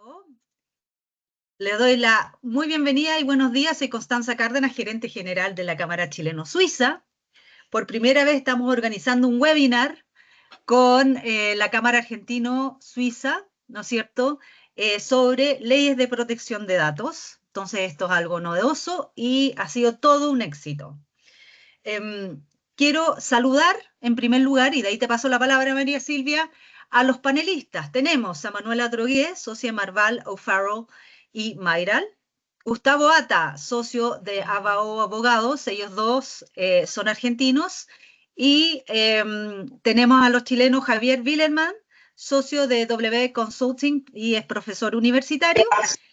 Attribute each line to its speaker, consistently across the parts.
Speaker 1: Aló. Le doy la muy bienvenida y buenos días. Soy Constanza Cárdenas, gerente general de la Cámara Chileno-Suiza. Por primera vez estamos organizando un webinar con la Cámara Argentino-Suiza, ¿no es cierto?, sobre leyes de protección de datos. Entonces esto es algo novedoso y ha sido todo un éxito. Quiero saludar en primer lugar, y de ahí te paso la palabra, María Silvia, a los panelistas. Tenemos a Manuela Drogué, socia Marval, O'Farrell y Mayral. Gustavo Ata, socio de ABAO Abogados, ellos dos son argentinos. Y tenemos a los chilenos Javier Willerman, socio de W Consulting y es profesor universitario.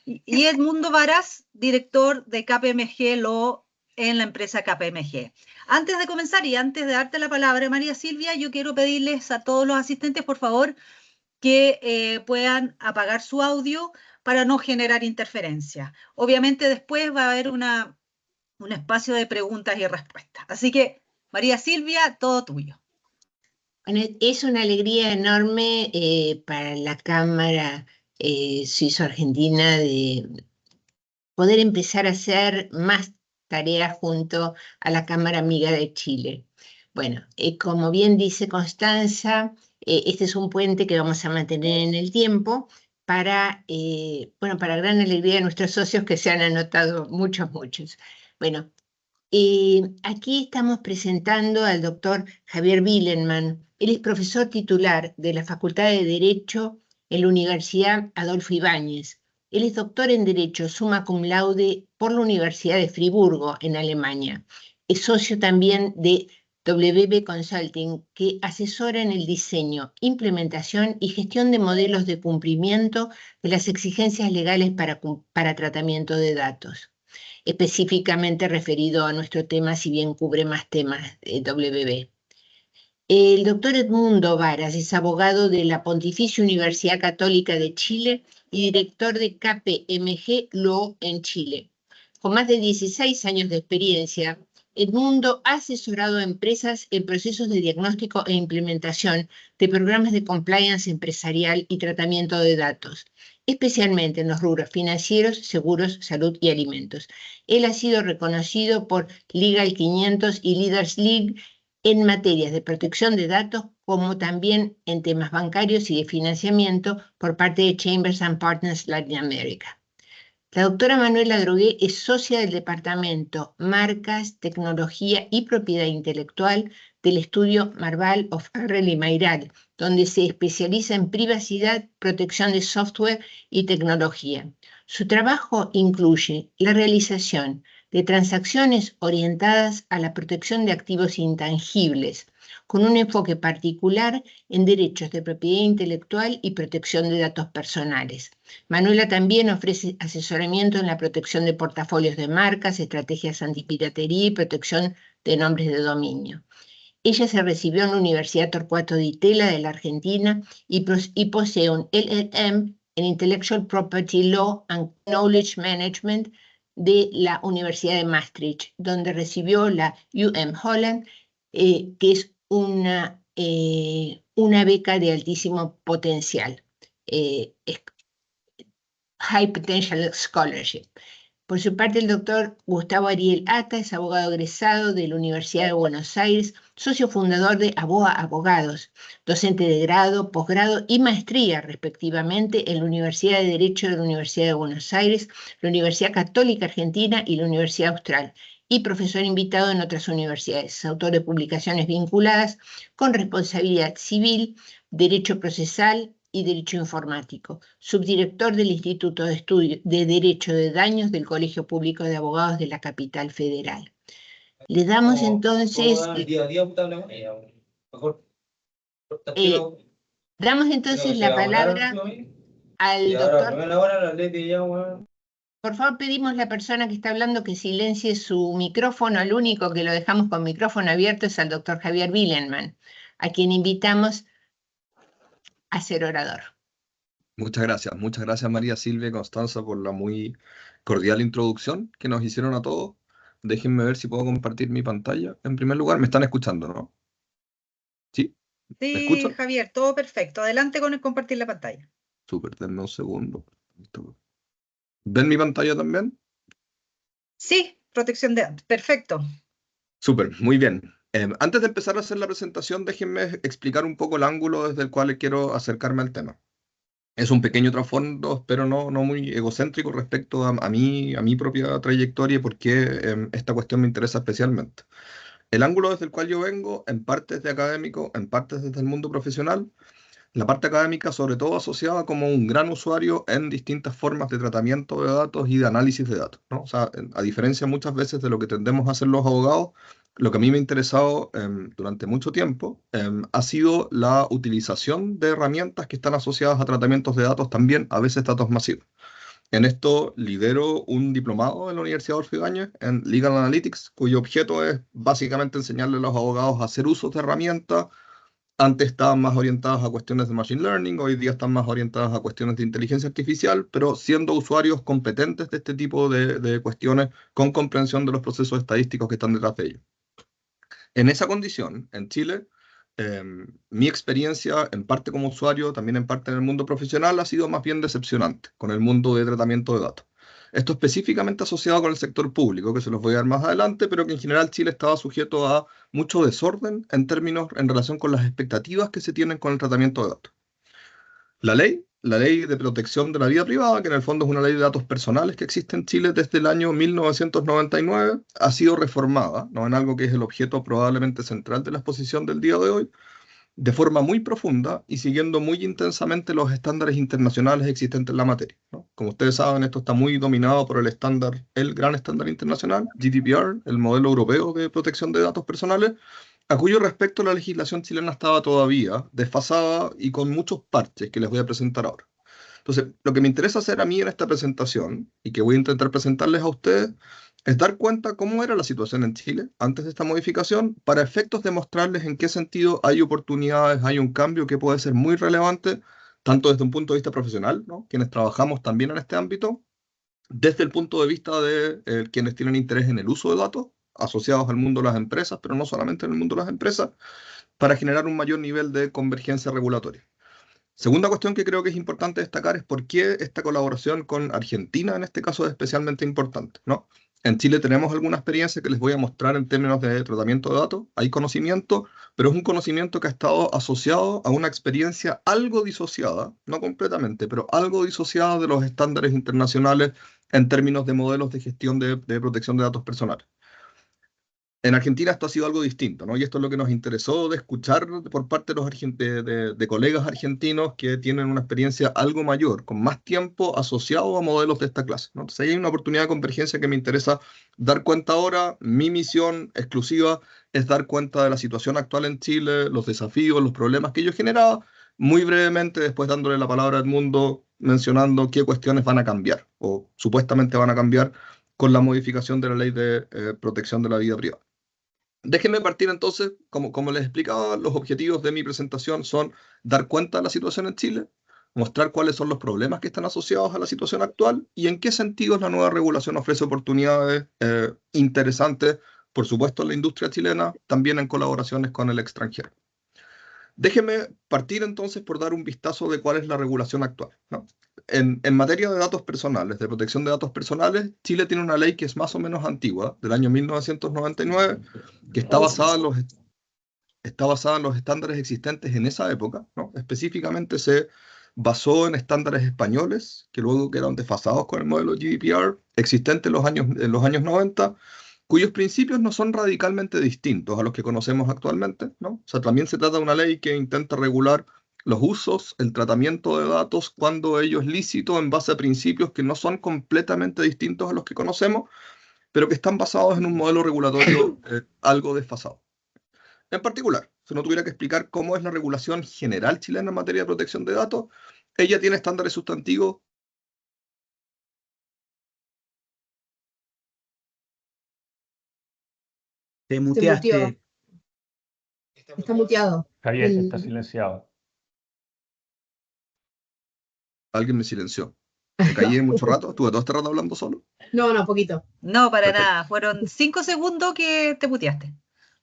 Speaker 1: Y Edmundo Varas, director de KPMG Law en la empresa KPMG. Antes de comenzar y antes de darte la palabra, María Silvia, yo quiero pedirles a todos los asistentes, por favor, que puedan apagar su audio para no generar interferencia. Obviamente después va a haber un espacio de preguntas y respuestas. Así que, María Silvia, todo tuyo.
Speaker 2: Bueno, es una alegría enorme para la Cámara Suizo-Argentina de poder empezar a hacer más tareas junto a la Cámara Amiga de Chile. Bueno, como bien dice Constanza, este es un puente que vamos a mantener en el tiempo para gran alegría de nuestros socios que se han anotado muchos. Bueno, aquí estamos presentando al doctor Javier Willerman. Él es profesor titular de la Facultad de Derecho en la Universidad Adolfo Ibáñez. Él es doctor en Derecho summa cum laude por la Universidad de Friburgo, en Alemania. Es socio también de WB Consulting, que asesora en el diseño, implementación y gestión de modelos de cumplimiento de las exigencias legales para tratamiento de datos. Específicamente referido a nuestro tema, si bien cubre más temas de WB. El doctor Edmundo Varas es abogado de la Pontificia Universidad Católica de Chile y director de KPMG Law en Chile. Con más de 16 años de experiencia, Edmundo ha asesorado a empresas en procesos de diagnóstico e implementación de programas de compliance empresarial y tratamiento de datos, especialmente en los rubros financieros, seguros, salud y alimentos. Él ha sido reconocido por Legal 500 y Leaders League en materias de protección de datos, como también en temas bancarios y de financiamiento por parte de Chambers and Partners Latin America. La doctora Manuela Drogué es socia del Departamento Marcas, Tecnología y Propiedad Intelectual del estudio Marval, O'Farrell y Mayral, donde se especializa en privacidad, protección de software y tecnología. Su trabajo incluye la realización de transacciones orientadas a la protección de activos intangibles, con un enfoque particular en derechos de propiedad intelectual y protección de datos personales. Manuela también ofrece asesoramiento en la protección de portafolios de marcas, estrategias antipiratería y protección de nombres de dominio. Ella se recibió en la Universidad Torcuato Di Tella de la Argentina y posee un LLM en Intellectual Property Law and Knowledge Management de la Universidad de Maastricht, donde recibió la Holland, que es una beca de altísimo potencial, High Potential Scholarship. Por su parte, el doctor Gustavo Ariel Ata es abogado egresado de la Universidad de Buenos Aires, socio fundador de ABOA Abogados, docente de grado, posgrado y maestría, respectivamente, en la Universidad de Derecho de la Universidad de Buenos Aires, la Universidad Católica Argentina y la Universidad Austral, y profesor invitado en otras universidades. Es autor de publicaciones vinculadas con responsabilidad civil, derecho procesal y Derecho Informático, subdirector del Instituto de Estudio de Derecho de Daños del Colegio Público de Abogados de la Capital Federal. Le damos entonces... damos entonces la palabra al doctor... Por favor, pedimos a la persona que está hablando que silencie su micrófono. El único que lo dejamos con micrófono abierto es al doctor Javier Willerman, a quien invitamos a ser orador.
Speaker 3: Muchas gracias María Silvia y Constanza por la muy cordial introducción que nos hicieron a todos. Déjenme ver si puedo compartir mi pantalla. En primer lugar, ¿me están escuchando, no? ¿Sí? ¿Me
Speaker 1: Sí,
Speaker 3: escuchan?
Speaker 1: Javier, todo perfecto. Adelante con el compartir la pantalla.
Speaker 3: Súper, denme un segundo. ¿Ven mi pantalla también?
Speaker 1: Sí, protección de datos. Perfecto.
Speaker 3: Súper, muy bien. Antes de empezar a hacer la presentación, déjenme explicar un poco el ángulo desde el cual quiero acercarme al tema. Es un pequeño trasfondo, pero no muy egocéntrico respecto a mi propia trayectoria y por qué esta cuestión me interesa especialmente. El ángulo desde el cual yo vengo, en parte desde académico, en parte desde el mundo profesional, la parte académica sobre todo asociada como un gran usuario en distintas formas de tratamiento de datos y de análisis de datos, ¿no? O sea, a diferencia muchas veces de lo que tendemos a hacer los abogados, lo que a mí me ha interesado durante mucho tiempo ha sido la utilización de herramientas que están asociadas a tratamientos de datos también, a veces datos masivos. En esto lidero un diplomado en la Universidad Adolfo Ibáñez en Legal Analytics, cuyo objeto es básicamente enseñarle a los abogados a hacer uso de herramientas. Antes estaban más orientadas a cuestiones de Machine Learning, hoy día están más orientadas a cuestiones de inteligencia artificial, pero siendo usuarios competentes de este tipo de cuestiones con comprensión de los procesos estadísticos que están detrás de ellos. En esa condición, en Chile, mi experiencia, en parte como usuario, también en parte en el mundo profesional, ha sido más bien decepcionante con el mundo de tratamiento de datos. Esto específicamente asociado con el sector público, que se los voy a dar más adelante, pero que en general Chile estaba sujeto a mucho desorden en términos en relación con las expectativas que se tienen con el tratamiento de datos. La ley de protección de la vida privada, que en el fondo es una ley de datos personales que existe en Chile desde el año 1999, ha sido reformada, ¿no? En algo que es el objeto probablemente central de la exposición del día de hoy, de forma muy profunda y siguiendo muy intensamente los estándares internacionales existentes en la materia, ¿no? Como ustedes saben, esto está muy dominado por el gran estándar internacional, GDPR, el modelo europeo de protección de datos personales, a cuyo respecto la legislación chilena estaba todavía desfasada y con muchos parches que les voy a presentar ahora. Entonces, lo que me interesa hacer a mí en esta presentación, y que voy a intentar presentarles a ustedes, es dar cuenta cómo era la situación en Chile antes de esta modificación, para efectos de mostrarles en qué sentido hay oportunidades, hay un cambio que puede ser muy relevante, tanto desde un punto de vista profesional, ¿no? Quienes trabajamos también en este ámbito, desde el punto de vista de quienes tienen interés en el uso de datos asociados al mundo de las empresas, pero no solamente en el mundo de las empresas, para generar un mayor nivel de convergencia regulatoria. Segunda cuestión que creo que es importante destacar es por qué esta colaboración con Argentina en este caso es especialmente importante, ¿no? En Chile tenemos alguna experiencia que les voy a mostrar en términos de tratamiento de datos, hay conocimiento, pero es un conocimiento que ha estado asociado a una experiencia algo disociada, no completamente, pero algo disociada de los estándares internacionales en términos de modelos de gestión de protección de datos personales. En Argentina esto ha sido algo distinto, ¿no? Y esto es lo que nos interesó de escuchar por parte de los colegas argentinos que tienen una experiencia algo mayor, con más tiempo asociado a modelos de esta clase, ¿no? Entonces ahí hay una oportunidad de convergencia que me interesa dar cuenta ahora. Mi misión exclusiva es dar cuenta de la situación actual en Chile, los desafíos, los problemas que ello generaba, muy brevemente después dándole la palabra al mundo, mencionando qué cuestiones van a cambiar, o supuestamente van a cambiar con la modificación de la ley de protección de la vida privada. Déjenme partir entonces, como les explicaba, los objetivos de mi presentación son dar cuenta de la situación en Chile, mostrar cuáles son los problemas que están asociados a la situación actual y en qué sentidos la nueva regulación ofrece oportunidades interesantes, por supuesto, en la industria chilena, también en colaboraciones con el extranjero. Déjenme partir entonces por dar un vistazo de cuál es la regulación actual, ¿no? En materia de datos personales, de protección de datos personales, Chile tiene una ley que es más o menos antigua, del año 1999, que está basada en los estándares existentes en esa época, ¿no? Específicamente se basó en estándares españoles, que luego quedaron desfasados con el modelo GDPR, existente en los años 90, cuyos principios no son radicalmente distintos a los que conocemos actualmente, ¿no? O sea, también se trata de una ley que intenta regular los usos, el tratamiento de datos cuando ello es lícito en base a principios que no son completamente distintos a los que conocemos, pero que están basados en un modelo regulatorio algo desfasado. En particular, si no tuviera que explicar cómo es la regulación general chilena en materia de protección de datos, ella tiene estándares sustantivos.
Speaker 4: Te muteaste.
Speaker 5: Está muteado.
Speaker 6: Javier, está silenciado.
Speaker 3: Alguien me silenció. Me caí mucho rato, estuve todo este rato hablando solo.
Speaker 5: No, poquito.
Speaker 1: No, para
Speaker 3: Perfecto.
Speaker 1: nada. Fueron 5 segundos que te muteaste.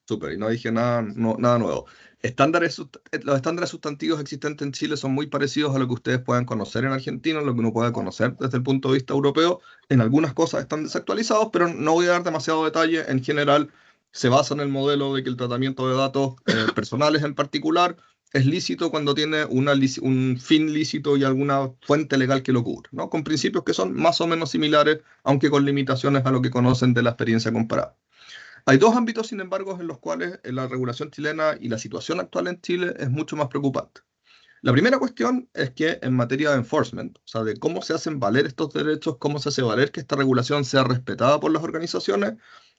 Speaker 3: Súper, y no dije nada nuevo. Los estándares sustantivos existentes en Chile son muy parecidos a lo que ustedes puedan conocer en Argentina, lo que uno puede conocer desde el punto de vista europeo. En algunas cosas están desactualizados, pero no voy a dar demasiado detalle. En general, se basa en el modelo de que el tratamiento de datos personales en particular es lícito cuando tiene un fin lícito y alguna fuente legal que lo cubra, ¿no? Con principios que son más o menos similares, aunque con limitaciones a lo que conocen de la experiencia comparada. Hay dos ámbitos, sin embargo, en los cuales la regulación chilena y la situación actual en Chile es mucho más preocupante. La primera cuestión es que en materia de enforcement, o sea, de cómo se hacen valer estos derechos, cómo se hace valer que esta regulación sea respetada por las organizaciones,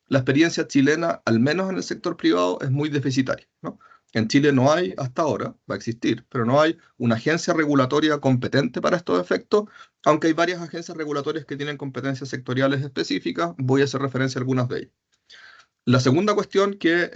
Speaker 3: la experiencia chilena, al menos en el sector privado, es muy deficitaria, ¿no? En Chile no hay, hasta ahora, va a existir, pero no hay una agencia regulatoria competente para estos efectos, aunque hay varias agencias regulatorias que tienen competencias sectoriales específicas, voy a hacer referencia a algunas de ellas. La segunda cuestión que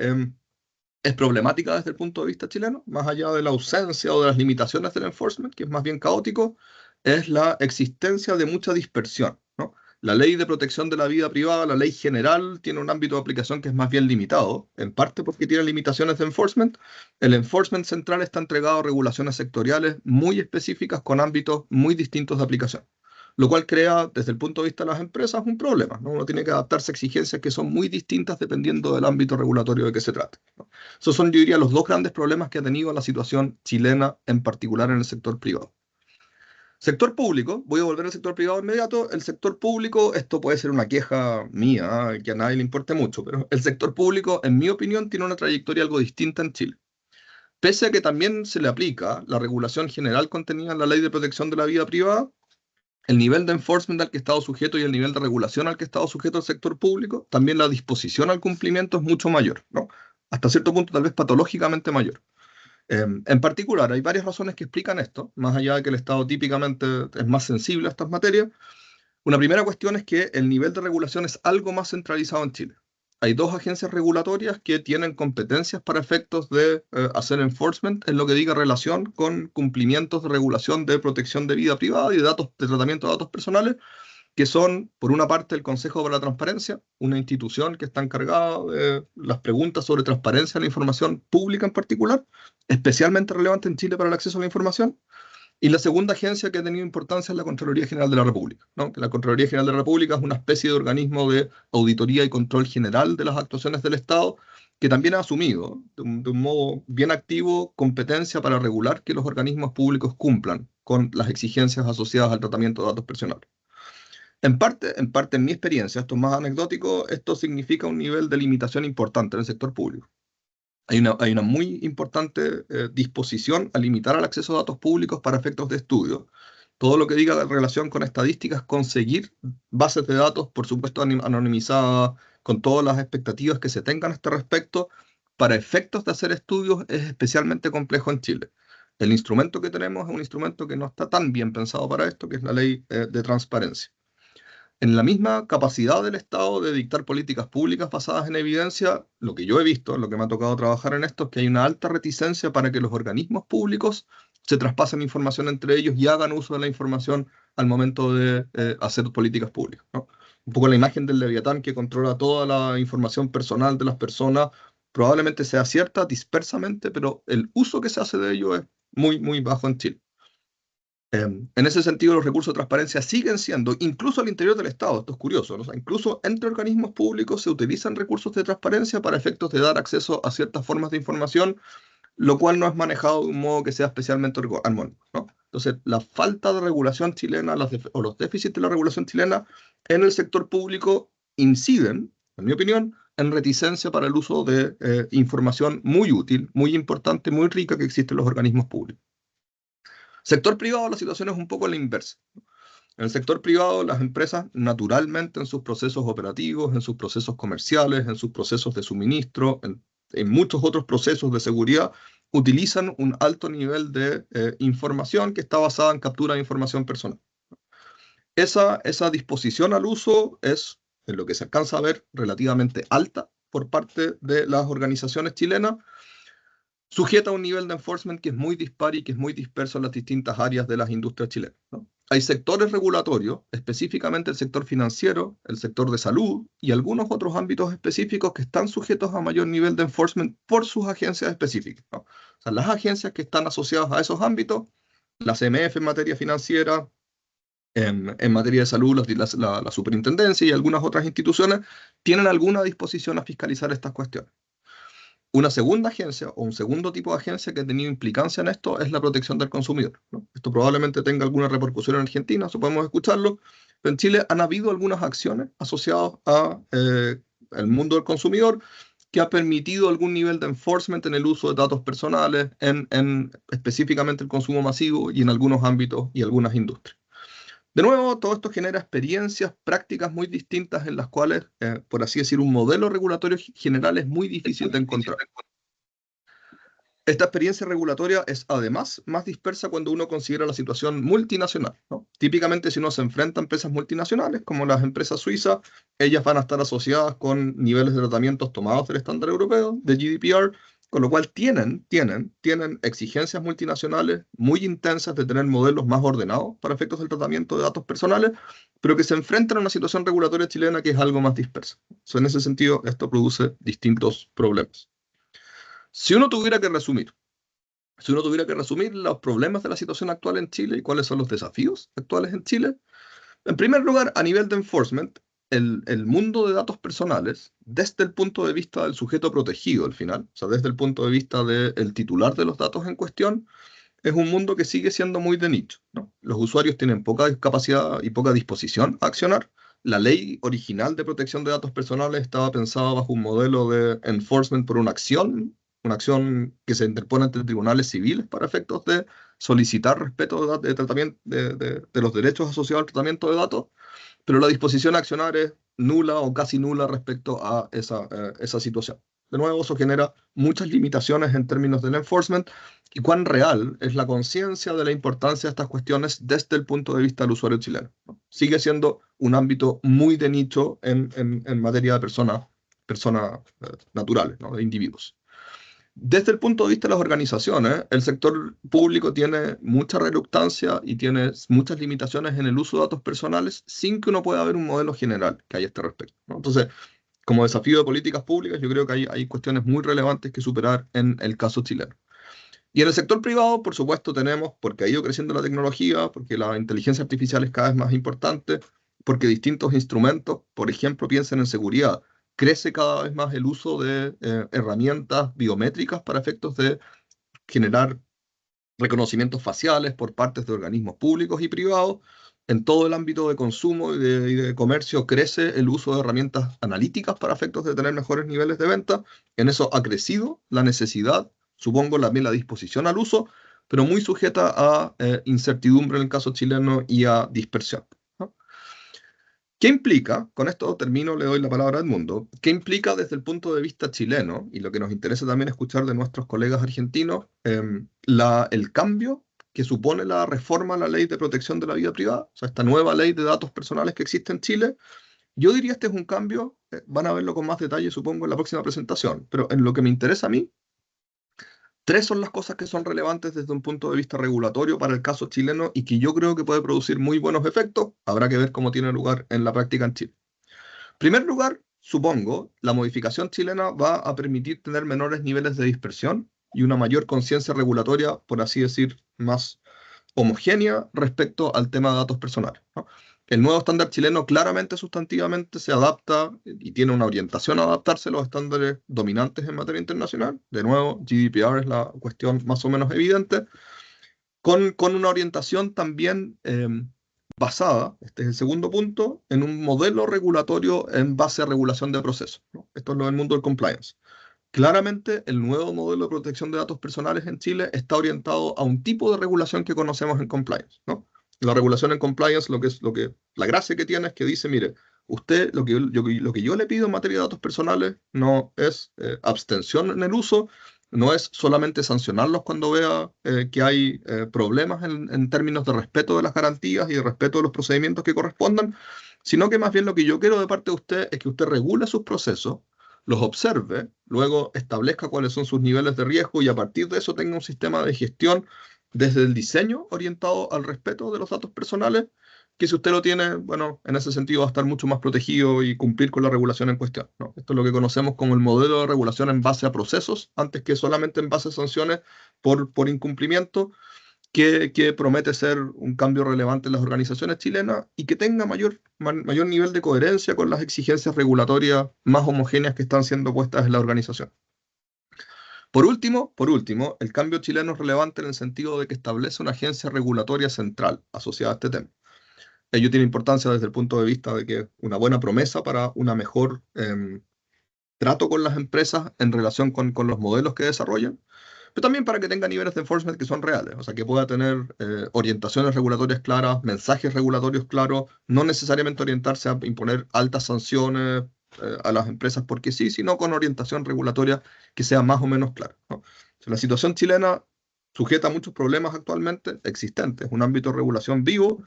Speaker 3: es problemática desde el punto de vista chileno, más allá de la ausencia o de las limitaciones del enforcement, que es más bien caótico, es la existencia de mucha dispersión, ¿no? La ley de protección de la vida privada, la ley general, tiene un ámbito de aplicación que es más bien limitado, en parte porque tiene limitaciones de enforcement. El enforcement central está entregado a regulaciones sectoriales muy específicas con ámbitos muy distintos de aplicación, lo cual crea, desde el punto de vista de las empresas, un problema, ¿no? Uno tiene que adaptarse a exigencias que son muy distintas dependiendo del ámbito regulatorio de que se trate, ¿no? Esos son, yo diría, los dos grandes problemas que ha tenido la situación chilena, en particular en el sector privado. Sector público, voy a volver al sector privado inmediato. El sector público, esto puede ser una queja mía, que a nadie le importe mucho, pero el sector público, en mi opinión, tiene una trayectoria algo distinta en Chile. Pese a que también se le aplica la regulación general contenida en la Ley de Protección de la Vida Privada, el nivel de enforcement al que ha estado sujeto y el nivel de regulación al que ha estado sujeto el sector público, también la disposición al cumplimiento es mucho mayor, ¿no? Hasta cierto punto tal vez patológicamente mayor. En particular, hay varias razones que explican esto, más allá de que el Estado típicamente es más sensible a estas materias. Una primera cuestión es que el nivel de regulación es algo más centralizado en Chile. Hay dos agencias regulatorias que tienen competencias para efectos de hacer enforcement en lo que diga relación con cumplimientos de regulación de protección de vida privada y de datos, de tratamiento de datos personales, que son, por una parte, el Consejo para la Transparencia, una institución que está encargada de las preguntas sobre transparencia de la información pública en particular, especialmente relevante en Chile para el acceso a la información. Y la segunda agencia que ha tenido importancia es la Contraloría General de la República, ¿no? Que la Contraloría General de la República es una especie de organismo de auditoría y control general de las actuaciones del Estado, que también ha asumido, de un modo bien activo, competencia para regular que los organismos públicos cumplan con las exigencias asociadas al tratamiento de datos personales. En parte, en mi experiencia, esto es más anecdótico, esto significa un nivel de limitación importante en el sector público. Hay una muy importante disposición a limitar el acceso a datos públicos para efectos de estudio. Todo lo que diga en relación con estadísticas, conseguir bases de datos, por supuesto anonimizadas, con todas las expectativas que se tengan a este respecto, para efectos de hacer estudios es especialmente complejo en Chile. El instrumento que tenemos es un instrumento que no está tan bien pensado para esto, que es la ley de transparencia. En la misma capacidad del Estado de dictar políticas públicas basadas en evidencia, lo que yo he visto, lo que me ha tocado trabajar en esto, es que hay una alta reticencia para que los organismos públicos se traspasen información entre ellos y hagan uso de la información al momento de hacer políticas públicas, ¿no? Un poco la imagen del Leviatán que controla toda la información personal de las personas, probablemente sea cierta dispersamente, pero el uso que se hace de ello es muy, muy bajo en Chile. En ese sentido, los recursos de transparencia siguen siendo, incluso al interior del Estado, esto es curioso, ¿no? O sea, incluso entre organismos públicos se utilizan recursos de transparencia para efectos de dar acceso a ciertas formas de información, lo cual no es manejado de un modo que sea especialmente armónico, ¿no? Entonces, la falta de regulación chilena o los déficits de la regulación chilena en el sector público inciden, en mi opinión, en reticencia para el uso de información muy útil, muy importante, muy rica que existe en los organismos públicos. Sector privado, la situación es un poco la inversa. En el sector privado, las empresas naturalmente en sus procesos operativos, en sus procesos comerciales, en sus procesos de suministro, en muchos otros procesos de seguridad, utilizan un alto nivel de información que está basada en captura de información personal. Esa disposición al uso es, en lo que se alcanza a ver, relativamente alta por parte de las organizaciones chilenas, sujeta a un nivel de enforcement que es muy dispar y que es muy disperso en las distintas áreas de las industrias chilenas, ¿no? Hay sectores regulatorios, específicamente el sector financiero, el sector de salud y algunos otros ámbitos específicos que están sujetos a mayor nivel de enforcement por sus agencias específicas, ¿no? O sea, las agencias que están asociadas a esos ámbitos, la CMF en materia financiera, en materia de salud, la superintendencia y algunas otras instituciones tienen alguna disposición a fiscalizar estas cuestiones. Una segunda agencia o un segundo tipo de agencia que ha tenido implicancia en esto es la protección del consumidor, ¿no? Esto probablemente tenga alguna repercusión en Argentina, eso podemos escucharlo, pero en Chile han habido algunas acciones asociadas a el mundo del consumidor que ha permitido algún nivel de enforcement en el uso de datos personales, en específicamente el consumo masivo y en algunos ámbitos y algunas industrias. De nuevo, todo esto genera experiencias, prácticas muy distintas en las cuales, por así decir, un modelo regulatorio general es muy difícil de encontrar. Esta experiencia regulatoria es además más dispersa cuando uno considera la situación multinacional, ¿no? Típicamente si uno se enfrenta a empresas multinacionales, como las empresas suizas, ellas van a estar asociadas con niveles de tratamientos tomados del estándar europeo, de GDPR, con lo cual tienen exigencias multinacionales muy intensas de tener modelos más ordenados para efectos del tratamiento de datos personales, pero que se enfrentan a una situación regulatoria chilena que es algo más dispersa. En ese sentido, esto produce distintos problemas. Si uno tuviera que resumir los problemas de la situación actual en Chile y cuáles son los desafíos actuales en Chile, en primer lugar, a nivel de enforcement, el mundo de datos personales, desde el punto de vista del sujeto protegido al final, o sea, desde el punto de vista del titular de los datos en cuestión, es un mundo que sigue siendo muy de nicho, ¿no? Los usuarios tienen poca capacidad y poca disposición a accionar. La ley original de protección de datos personales estaba pensada bajo un modelo de enforcement por una acción que se interpone ante tribunales civiles para efectos de solicitar respeto de tratamiento de los derechos asociados al tratamiento de datos, pero la disposición a accionar es nula o casi nula respecto a esa situación. De nuevo, eso genera muchas limitaciones en términos del enforcement y cuán real es la conciencia de la importancia de estas cuestiones desde el punto de vista del usuario chileno, ¿no? Sigue siendo un ámbito muy de nicho en materia de personas naturales, ¿no? De individuos. Desde el punto de vista de las organizaciones, el sector público tiene mucha reluctancia y tiene muchas limitaciones en el uso de datos personales sin que uno pueda ver un modelo general que haya a este respecto, ¿no? Entonces, como desafío de políticas públicas, yo creo que hay cuestiones muy relevantes que superar en el caso chileno. Y en el sector privado, por supuesto, tenemos, porque ha ido creciendo la tecnología, porque la inteligencia artificial es cada vez más importante, porque distintos instrumentos, por ejemplo, piensen en seguridad, crece cada vez más el uso de herramientas biométricas para efectos de generar reconocimientos faciales por parte de organismos públicos y privados. En todo el ámbito de consumo y de comercio crece el uso de herramientas analíticas para efectos de tener mejores niveles de venta. En eso ha crecido la necesidad, supongo también la disposición al uso, pero muy sujeta a incertidumbre en el caso chileno y a dispersión, ¿no? ¿Qué implica? Con esto termino, le doy la palabra a Edmundo. ¿Qué implica desde el punto de vista chileno? Y lo que nos interesa también escuchar de nuestros colegas argentinos, el cambio que supone la reforma a la ley de protección de la vida privada, o sea, esta nueva ley de datos personales que existe en Chile. Yo diría este es un cambio, van a verlo con más detalle, supongo, en la próxima presentación, pero en lo que me interesa a mí, 3 son las cosas que son relevantes desde un punto de vista regulatorio para el caso chileno y que yo creo que puede producir muy buenos efectos. Habrá que ver cómo tiene lugar en la práctica en Chile. En primer lugar, supongo, la modificación chilena va a permitir tener menores niveles de dispersión y una mayor conciencia regulatoria, por así decir, más homogénea respecto al tema de datos personales, ¿no? El nuevo estándar chileno claramente, sustantivamente, se adapta y tiene una orientación a adaptarse a los estándares dominantes en materia internacional. De nuevo, GDPR es la cuestión más o menos evidente, con una orientación también basada, este es el segundo punto, en un modelo regulatorio en base a regulación de procesos, ¿no? Esto es lo del mundo del compliance. Claramente, el nuevo modelo de protección de datos personales en Chile está orientado a un tipo de regulación que conocemos en compliance, ¿no? La regulación en compliance, la gracia que tiene es que dice, mire, usted, lo que yo le pido en materia de datos personales no es abstención en el uso, no es solamente sancionarlos cuando vea que hay problemas en términos de respeto de las garantías y de respeto de los procedimientos que correspondan, sino que más bien lo que yo quiero de parte de usted es que usted regule sus procesos, los observe, luego establezca cuáles son sus niveles de riesgo y a partir de eso tenga un sistema de gestión desde el diseño orientado al respeto de los datos personales, que si usted lo tiene, bueno, en ese sentido va a estar mucho más protegido y cumplir con la regulación en cuestión, ¿no? Esto es lo que conocemos como el modelo de regulación en base a procesos, antes que solamente en base a sanciones por incumplimiento, que promete ser un cambio relevante en las organizaciones chilenas y que tenga mayor nivel de coherencia con las exigencias regulatorias más homogéneas que están siendo puestas en la organización. Por último, el cambio chileno es relevante en el sentido de que establece una agencia regulatoria central asociada a este tema. Ello tiene importancia desde el punto de vista de que es una buena promesa para una mejor trato con las empresas en relación con los modelos que desarrollan, pero también para que tenga niveles de enforcement que son reales, o sea, que pueda tener orientaciones regulatorias claras, mensajes regulatorios claros, no necesariamente orientarse a imponer altas sanciones a las empresas porque sí, sino con orientación regulatoria que sea más o menos clara, ¿no? O sea, la situación chilena sujeta a muchos problemas actualmente existentes, un ámbito de regulación vivo,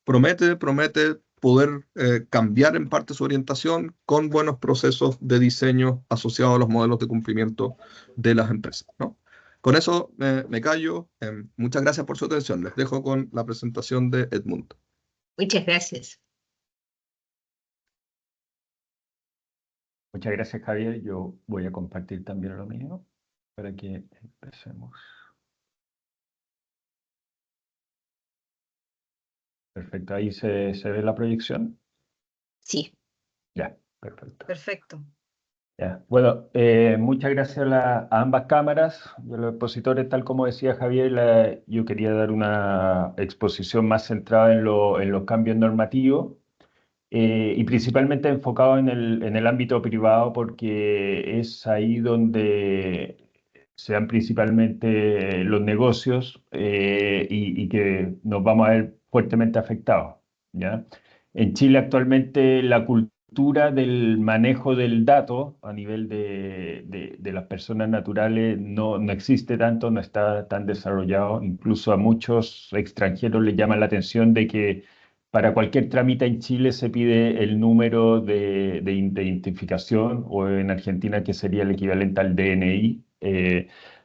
Speaker 3: promete poder cambiar en parte su orientación con buenos procesos de diseño asociados a los modelos de cumplimiento de las empresas, ¿no? Con eso me callo. Muchas gracias por su atención. Les dejo con la presentación de Edmundo.
Speaker 2: Muchas gracias.
Speaker 6: Muchas gracias, Javier. Yo voy a compartir también lo mío para que empecemos. Perfecto, ahí se ve la proyección.
Speaker 2: Sí.
Speaker 6: Ya, perfecto.
Speaker 1: Perfecto.
Speaker 6: Ya. Bueno, muchas gracias a ambas cámaras, a los expositores, tal como decía Javier, yo quería dar una exposición más centrada en los cambios normativos y principalmente enfocado en el ámbito privado porque es ahí donde se dan principalmente los negocios y que nos vamos a ver fuertemente afectados, ¿ya? En Chile actualmente la cultura del manejo del dato a nivel de las personas naturales no existe tanto, no está tan desarrollado. Incluso a muchos extranjeros les llama la atención de que para cualquier trámite en Chile se pide el número de identificación o en Argentina que sería el equivalente al DNI.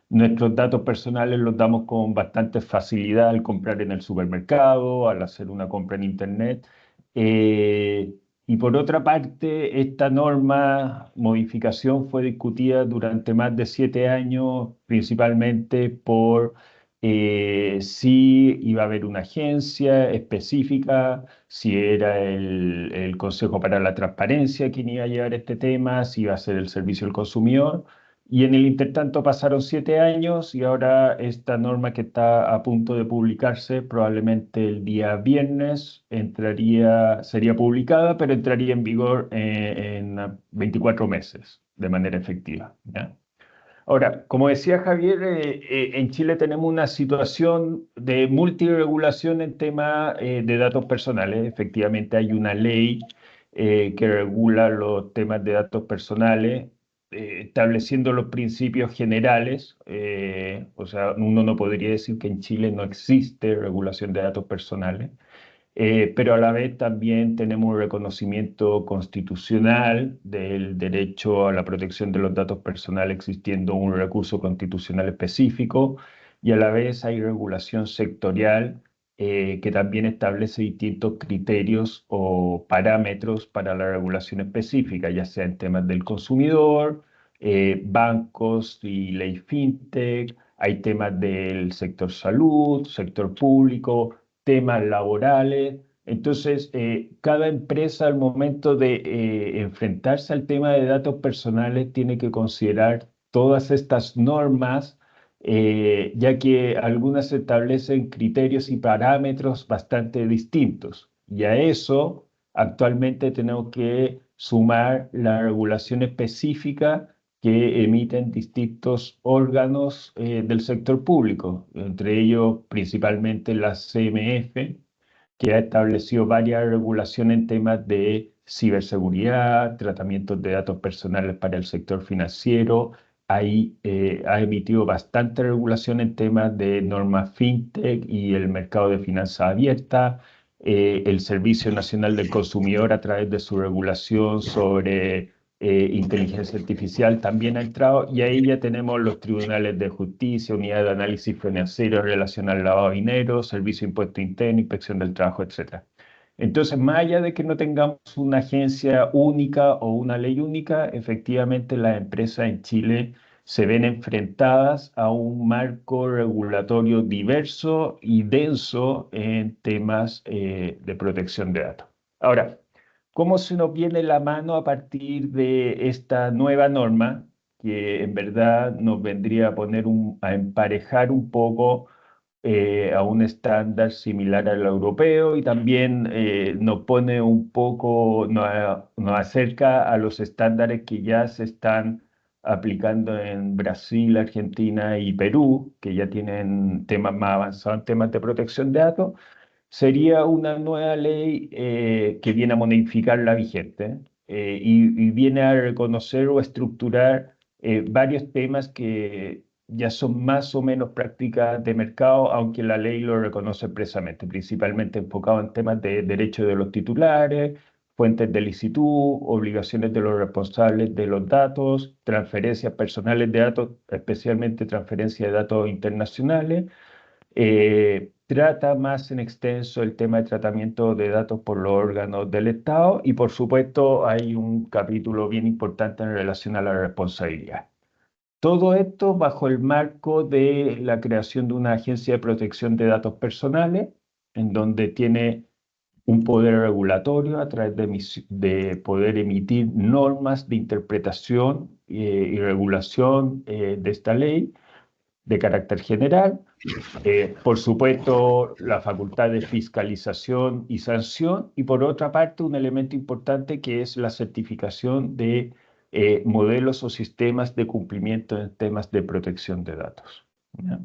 Speaker 6: Nuestros datos personales los damos con bastante facilidad al comprar en el supermercado, al hacer una compra en internet. Y por otra parte, esta modificación fue discutida durante más de 7 años, principalmente por si iba a haber una agencia específica, si era el Consejo para la Transparencia quien iba a llevar este tema, si iba a ser el Servicio al Consumidor. Y en el intertanto pasaron 7 años y ahora esta norma que está a punto de publicarse, probablemente el día viernes, sería publicada, pero entraría en vigor en 24 meses de manera efectiva, ¿ya? Ahora, como decía Javier, en Chile tenemos una situación de multiregulación en tema de datos personales. Efectivamente, hay una ley que regula los temas de datos personales, estableciendo los principios generales. O sea, uno no podría decir que en Chile no existe regulación de datos personales. Pero a la vez también tenemos un reconocimiento constitucional del derecho a la protección de los datos personales existiendo un recurso constitucional específico y a la vez hay regulación sectorial que también establece distintos criterios o parámetros para la regulación específica, ya sea en temas del consumidor, bancos y ley fintech, hay temas del sector salud, sector público, temas laborales. Entonces, cada empresa al momento de enfrentarse al tema de datos personales tiene que considerar todas estas normas, ya que algunas establecen criterios y parámetros bastante distintos. Y a eso actualmente tenemos que sumar la regulación específica que emiten distintos órganos del sector público, entre ellos principalmente la CMF, que ha establecido varias regulaciones en temas de ciberseguridad, tratamientos de datos personales para el sector financiero. Ahí ha emitido bastante regulación en temas de normas fintech y el mercado de finanzas abiertas. El Servicio Nacional del Consumidor, a través de su regulación sobre inteligencia artificial también ha entrado, y ahí ya tenemos los tribunales de justicia, unidad de análisis financiero relacionado al lavado de dinero, servicio de impuesto interno, inspección del trabajo, etc. Entonces, más allá de que no tengamos una agencia única o una ley única, efectivamente las empresas en Chile se ven enfrentadas a un marco regulatorio diverso y denso en temas de protección de datos. Ahora, ¿cómo se nos viene la mano a partir de esta nueva norma que en verdad nos vendría a poner a emparejar un poco a un estándar similar al europeo, y también nos pone un poco, nos acerca a los estándares que ya se están aplicando en Brasil, Argentina y Perú, que ya tienen temas más avanzados en temas de protección de datos? Sería una nueva ley que viene a modificar la vigente y viene a reconocer o estructurar varios temas que ya son más o menos prácticas de mercado, aunque la ley lo reconoce expresamente, principalmente enfocado en temas de derecho de los titulares, fuentes de licitud, obligaciones de los responsables de los datos, transferencias personales de datos, especialmente transferencias de datos internacionales. Trata más en extenso el tema de tratamiento de datos por los órganos del Estado, y por supuesto hay un capítulo bien importante en relación a la responsabilidad. Todo esto bajo el marco de la creación de una agencia de protección de datos personales, en donde tiene un poder regulatorio a través de poder emitir normas de interpretación y regulación de esta ley de carácter general. Por supuesto, la facultad de fiscalización y sanción, y por otra parte, un elemento importante que es la certificación de modelos o sistemas de cumplimiento en temas de protección de datos. ¿Ya?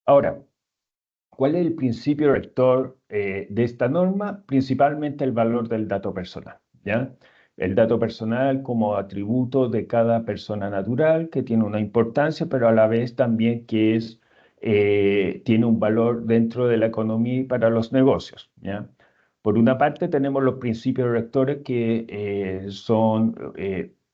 Speaker 6: Ahora, ¿cuál es el principio rector de esta norma? Principalmente el valor del dato personal, ¿ya? El dato personal como atributo de cada persona natural, que tiene una importancia, pero a la vez también que tiene un valor dentro de la economía y para los negocios, ¿ya? Por una parte tenemos los principios rectores que son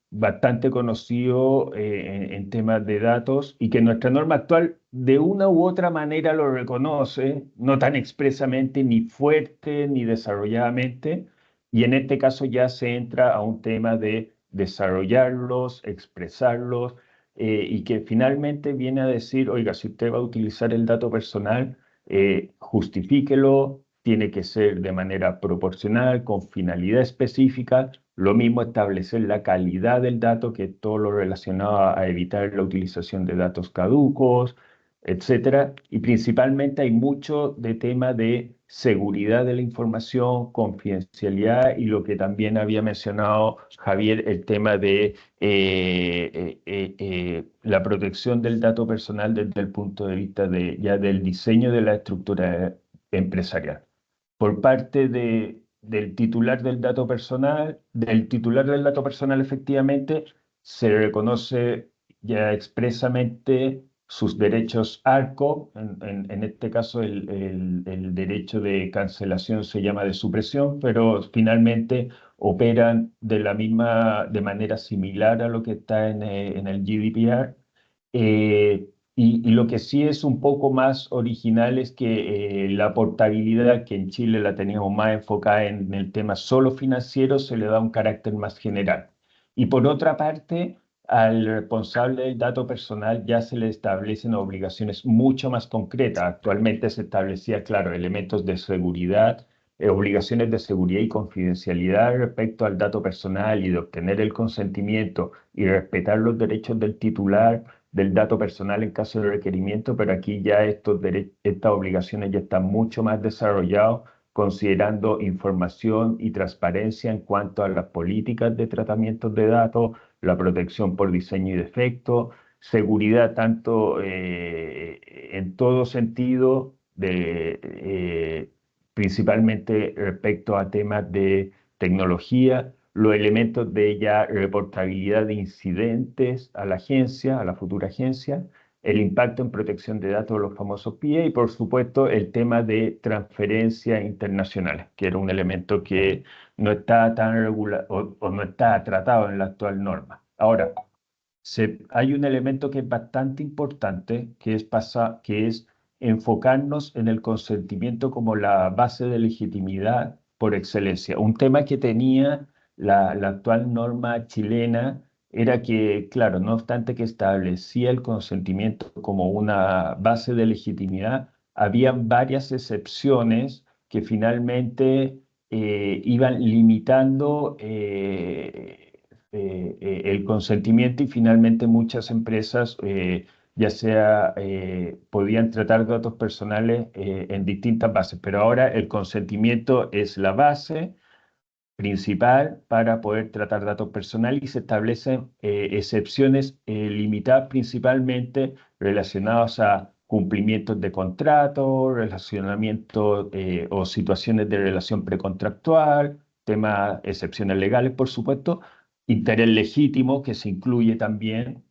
Speaker 6: bastante conocidos en temas de datos, y que nuestra norma actual de una u otra manera lo reconoce, no tan expresamente, ni fuerte, ni desarrolladamente, y en este caso ya se entra a un tema de desarrollarlos, expresarlos, y que finalmente viene a decir, oiga, si usted va a utilizar el dato personal, justifíquelo, tiene que ser de manera proporcional, con finalidad específica. Lo mismo establecer la calidad del dato, que es todo lo relacionado a evitar la utilización de datos caducos, etcétera. Y principalmente hay mucho de tema de seguridad de la información, confidencialidad, y lo que también había mencionado Javier, el tema de la protección del dato personal desde el punto de vista ya del diseño de la estructura empresarial. Por parte del titular del dato personal, efectivamente, se reconoce ya expresamente sus derechos ARCO, en este caso el derecho de cancelación se llama de supresión, pero finalmente operan de manera similar a lo que está en el GDPR. Y lo que sí es un poco más original es que la portabilidad, que en Chile la teníamos más enfocada en el tema solo financiero, se le da un carácter más general. Y por otra parte, al responsable del dato personal ya se le establecen obligaciones mucho más concretas. Actualmente se establecía, claro, elementos de seguridad, obligaciones de seguridad y confidencialidad respecto al dato personal, y de obtener el consentimiento y respetar los derechos del titular del dato personal en caso de requerimiento, pero aquí ya estas obligaciones ya están mucho más desarrolladas, considerando información y transparencia en cuanto a las políticas de tratamiento de datos, la protección por diseño y defecto, seguridad tanto en todo sentido, principalmente respecto a temas de tecnología, los elementos de ya reportabilidad de incidentes a la agencia, a la futura agencia, el impacto en protección de datos, los famosos PIE, y por supuesto el tema de transferencias internacionales, que era un elemento que no está tan o no está tratado en la actual norma. Ahora, hay un elemento que es bastante importante, que es enfocarnos en el consentimiento como la base de legitimidad por excelencia. Un tema que tenía la actual norma chilena era que, claro, no obstante que establecía el consentimiento como una base de legitimidad, había varias excepciones que finalmente iban limitando el consentimiento y finalmente muchas empresas, ya sea, podían tratar datos personales en distintas bases, pero ahora el consentimiento es la base principal para poder tratar datos personales y se establecen excepciones limitadas principalmente relacionadas a cumplimientos de contrato, relacionamiento o situaciones de relación precontractual, temas, excepciones legales, por supuesto, interés legítimo que se incluye también,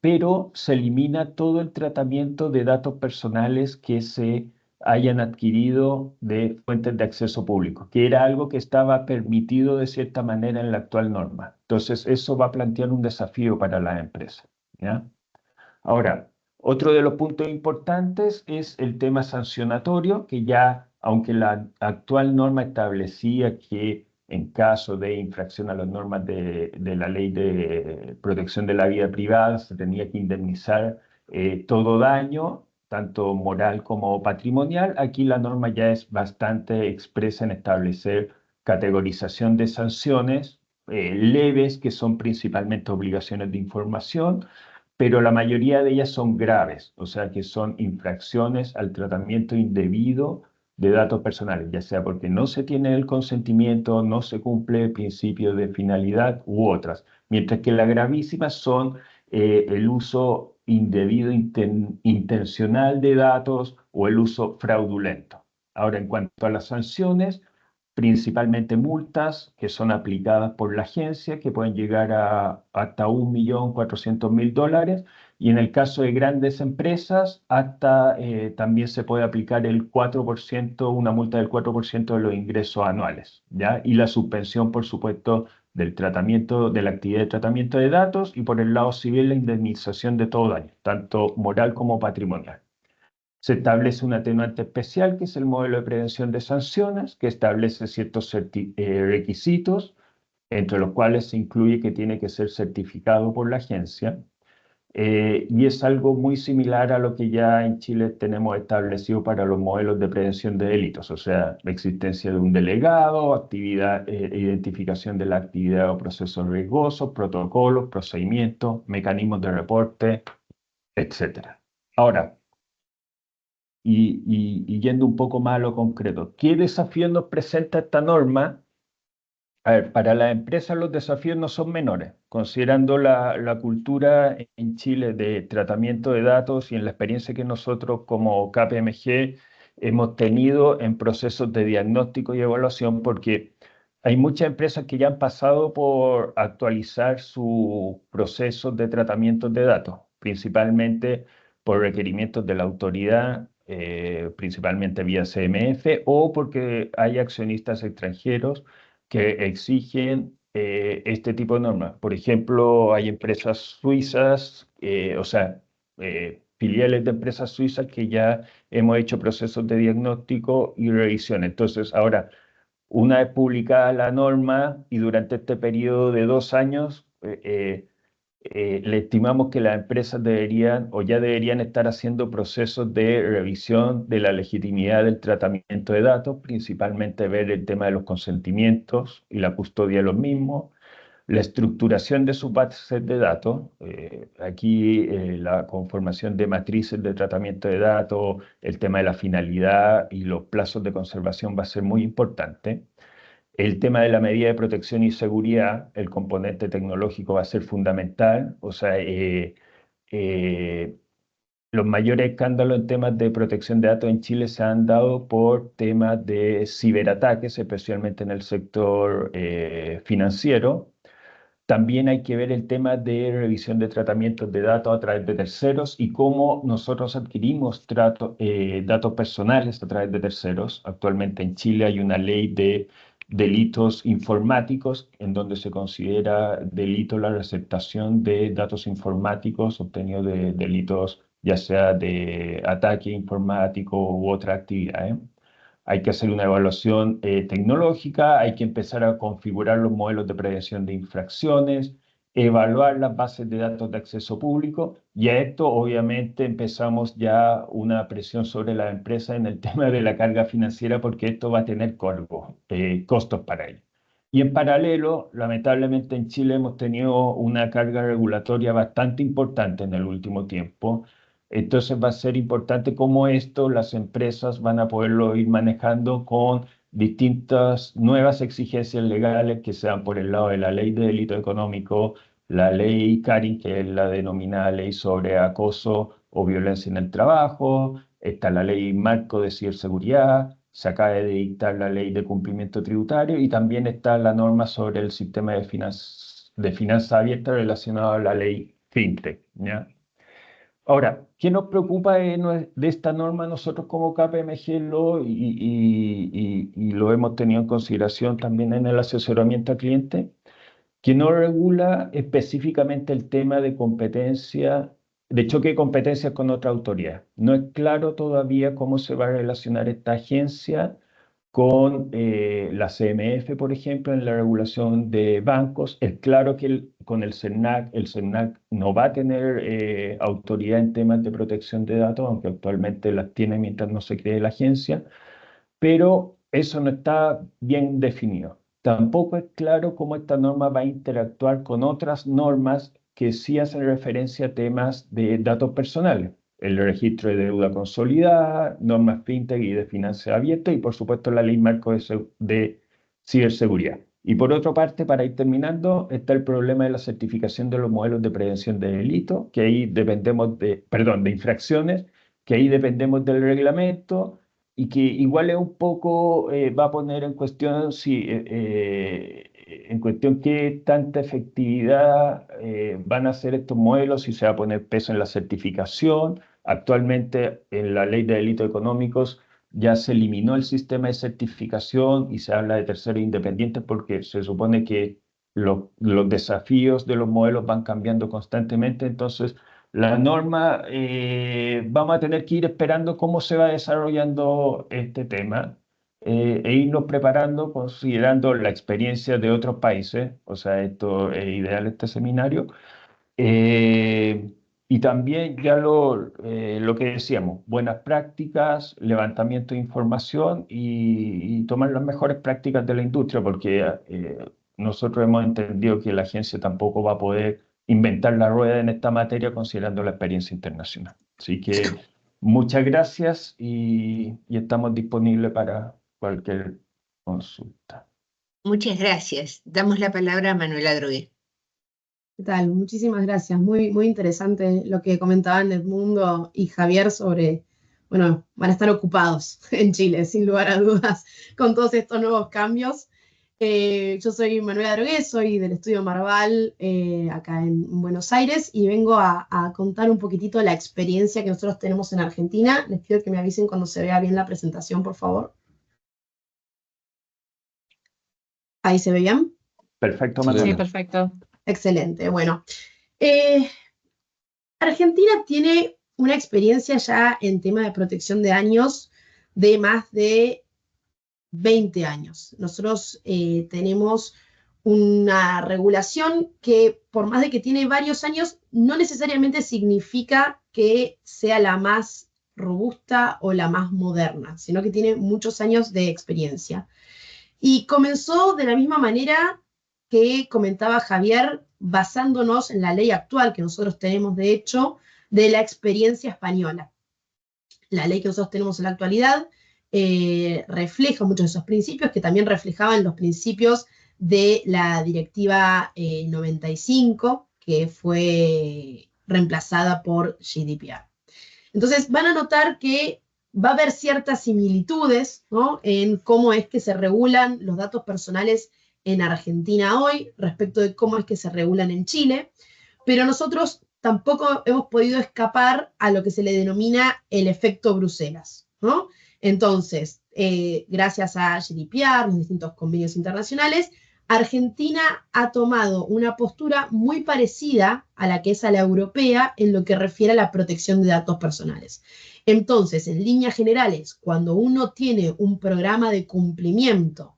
Speaker 6: pero se elimina todo el tratamiento de datos personales que se hayan adquirido de fuentes de acceso público, que era algo que estaba permitido de cierta manera en la actual norma. Entonces, eso va a plantear un desafío para las empresas, ¿ya? Ahora, otro de los puntos importantes es el tema sancionatorio, que ya, aunque la actual norma establecía que en caso de infracción a las normas de la Ley de Protección de la Vida Privada se tenía que indemnizar todo daño, tanto moral como patrimonial. Aquí la norma ya es bastante expresa en establecer categorización de sanciones leves, que son principalmente obligaciones de información, pero la mayoría de ellas son graves, o sea que son infracciones al tratamiento indebido de datos personales, ya sea porque no se tiene el consentimiento, no se cumple el principio de finalidad u otras, mientras que las gravísimas son el uso indebido intencional de datos o el uso fraudulento. Ahora, en cuanto a las sanciones, principalmente multas que son aplicadas por la agencia, que pueden llegar a hasta $1.400.000, y en el caso de grandes empresas, hasta también se puede aplicar el 4%, una multa del 4% de los ingresos anuales, ¿ya? Y la suspensión, por supuesto, del tratamiento, de la actividad de tratamiento de datos, y por el lado civil, la indemnización de todo daño, tanto moral como patrimonial. Se establece un atenuante especial, que es el modelo de prevención de sanciones, que establece ciertos requisitos, entre los cuales se incluye que tiene que ser certificado por la agencia, y es algo muy similar a lo que ya en Chile tenemos establecido para los modelos de prevención de delitos, o sea, la existencia de un delegado, actividad, identificación de la actividad o procesos riesgosos, protocolos, procedimientos, mecanismos de reporte, etc. Ahora, y yendo un poco más a lo concreto, ¿qué desafíos nos presenta esta norma? A ver, para las empresas los desafíos no son menores, considerando la cultura en Chile de tratamiento de datos y en la experiencia que nosotros como KPMG hemos tenido en procesos de diagnóstico y evaluación, porque hay muchas empresas que ya han pasado por actualizar sus procesos de tratamiento de datos, principalmente por requerimientos de la autoridad, principalmente vía CMF, o porque hay accionistas extranjeros que exigen este tipo de normas. Por ejemplo, hay empresas suizas, o sea, filiales de empresas suizas que ya hemos hecho procesos de diagnóstico y revisión. Entonces, ahora, una vez publicada la norma y durante este periodo de 2 años, le estimamos que las empresas deberían o ya deberían estar haciendo procesos de revisión de la legitimidad del tratamiento de datos, principalmente ver el tema de los consentimientos y la custodia de los mismos, la estructuración de sus bases de datos, aquí la conformación de matrices de tratamiento de datos, el tema de la finalidad y los plazos de conservación va a ser muy importante. El tema de la medida de protección y seguridad, el componente tecnológico va a ser fundamental. O sea, los mayores escándalos en temas de protección de datos en Chile se han dado por temas de ciberataques, especialmente en el sector financiero. También hay que ver el tema de revisión de tratamientos de datos a través de terceros y cómo nosotros adquirimos datos personales a través de terceros. Actualmente en Chile hay una ley de delitos informáticos, en donde se considera delito la receptación de datos informáticos obtenidos de delitos, ya sea de ataque informático u otra actividad, ¿eh? Hay que hacer una evaluación tecnológica, hay que empezar a configurar los modelos de prevención de infracciones, evaluar las bases de datos de acceso público, y a esto obviamente empezamos ya una presión sobre la empresa en el tema de la carga financiera, porque esto va a tener costos para ello. Y en paralelo, lamentablemente en Chile hemos tenido una carga regulatoria bastante importante en el último tiempo. Entonces va a ser importante cómo esto las empresas van a poderlo ir manejando con distintas nuevas exigencias legales que sean por el lado de la ley de delito económico, la ley CARI, que es la denominada ley sobre acoso o violencia en el trabajo, está la ley marco de ciberseguridad, se acaba de dictar la ley de cumplimiento tributario y también está la norma sobre el sistema de finanzas abiertas relacionado a la ley FinTech, ¿ya? Ahora, ¿qué nos preocupa de esta norma nosotros como KPMG y lo hemos tenido en consideración también en el asesoramiento al cliente? Que no regula específicamente el tema de competencia, de choque de competencias con otra autoridad. No es claro todavía cómo se va a relacionar esta agencia con la CMF, por ejemplo, en la regulación de bancos. Es claro que con el CERNAC no va a tener autoridad en temas de protección de datos, aunque actualmente las tiene mientras no se cree la agencia, pero eso no está bien definido. Tampoco es claro cómo esta norma va a interactuar con otras normas que sí hacen referencia a temas de datos personales. El registro de deuda consolidada, normas fintech y de finanzas abiertas y por supuesto la ley marco de ciberseguridad. Y por otra parte, para ir terminando, está el problema de la certificación de los modelos de prevención de delito, que ahí dependemos de infracciones, que ahí dependemos del reglamento y que igual es un poco, va a poner en cuestión qué tanta efectividad van a hacer estos modelos, si se va a poner peso en la certificación. Actualmente en la ley de delitos económicos ya se eliminó el sistema de certificación y se habla de terceros independientes porque se supone que los desafíos de los modelos van cambiando constantemente. Entonces, la norma, vamos a tener que ir esperando cómo se va desarrollando este tema e irnos preparando considerando la experiencia de otros países. O sea, esto es ideal, este seminario. Y también ya lo que decíamos, buenas prácticas, levantamiento de información y tomar las mejores prácticas de la industria, porque nosotros hemos entendido que la agencia tampoco va a poder inventar la rueda en esta materia considerando la experiencia internacional. Así que muchas gracias y estamos disponibles para cualquier consulta.
Speaker 2: Muchas gracias. Damos la palabra a Manuela Drogué.
Speaker 5: ¿Qué tal? Muchísimas gracias. Muy, muy interesante lo que comentaban Edmundo y Javier sobre, bueno, van a estar ocupados en Chile, sin lugar a dudas, con todos estos nuevos cambios. Yo soy Manuela Drogué, soy del estudio Marval acá en Buenos Aires y vengo a contar un poquitito la experiencia que nosotros tenemos en Argentina. Les pido que me avisen cuando se vea bien la presentación, por favor. ¿Ahí se ve bien?
Speaker 6: Perfecto, Manuela.
Speaker 7: Sí, perfecto.
Speaker 5: Excelente. Bueno, Argentina tiene una experiencia ya en tema de protección de daños de más de 20 años. Nosotros tenemos una regulación que, por más de que tiene varios años, no necesariamente significa que sea la más robusta o la más moderna, sino que tiene muchos años de experiencia. Y comenzó de la misma manera que comentaba Javier, basándonos en la ley actual que nosotros tenemos, de hecho, de la experiencia española. La ley que nosotros tenemos en la actualidad refleja muchos de esos principios que también reflejaban los principios de la Directiva 95, que fue reemplazada por GDPR. Entonces van a notar que va a haber ciertas similitudes, ¿no?, en cómo es que se regulan los datos personales en Argentina hoy respecto de cómo es que se regulan en Chile, pero nosotros tampoco hemos podido escapar a lo que se le denomina el efecto Bruselas, ¿no? Entonces, gracias a GDPR, los distintos convenios internacionales, Argentina ha tomado una postura muy parecida a la que es a la europea en lo que refiere a la protección de datos personales. Entonces, en líneas generales, cuando uno tiene un programa de cumplimiento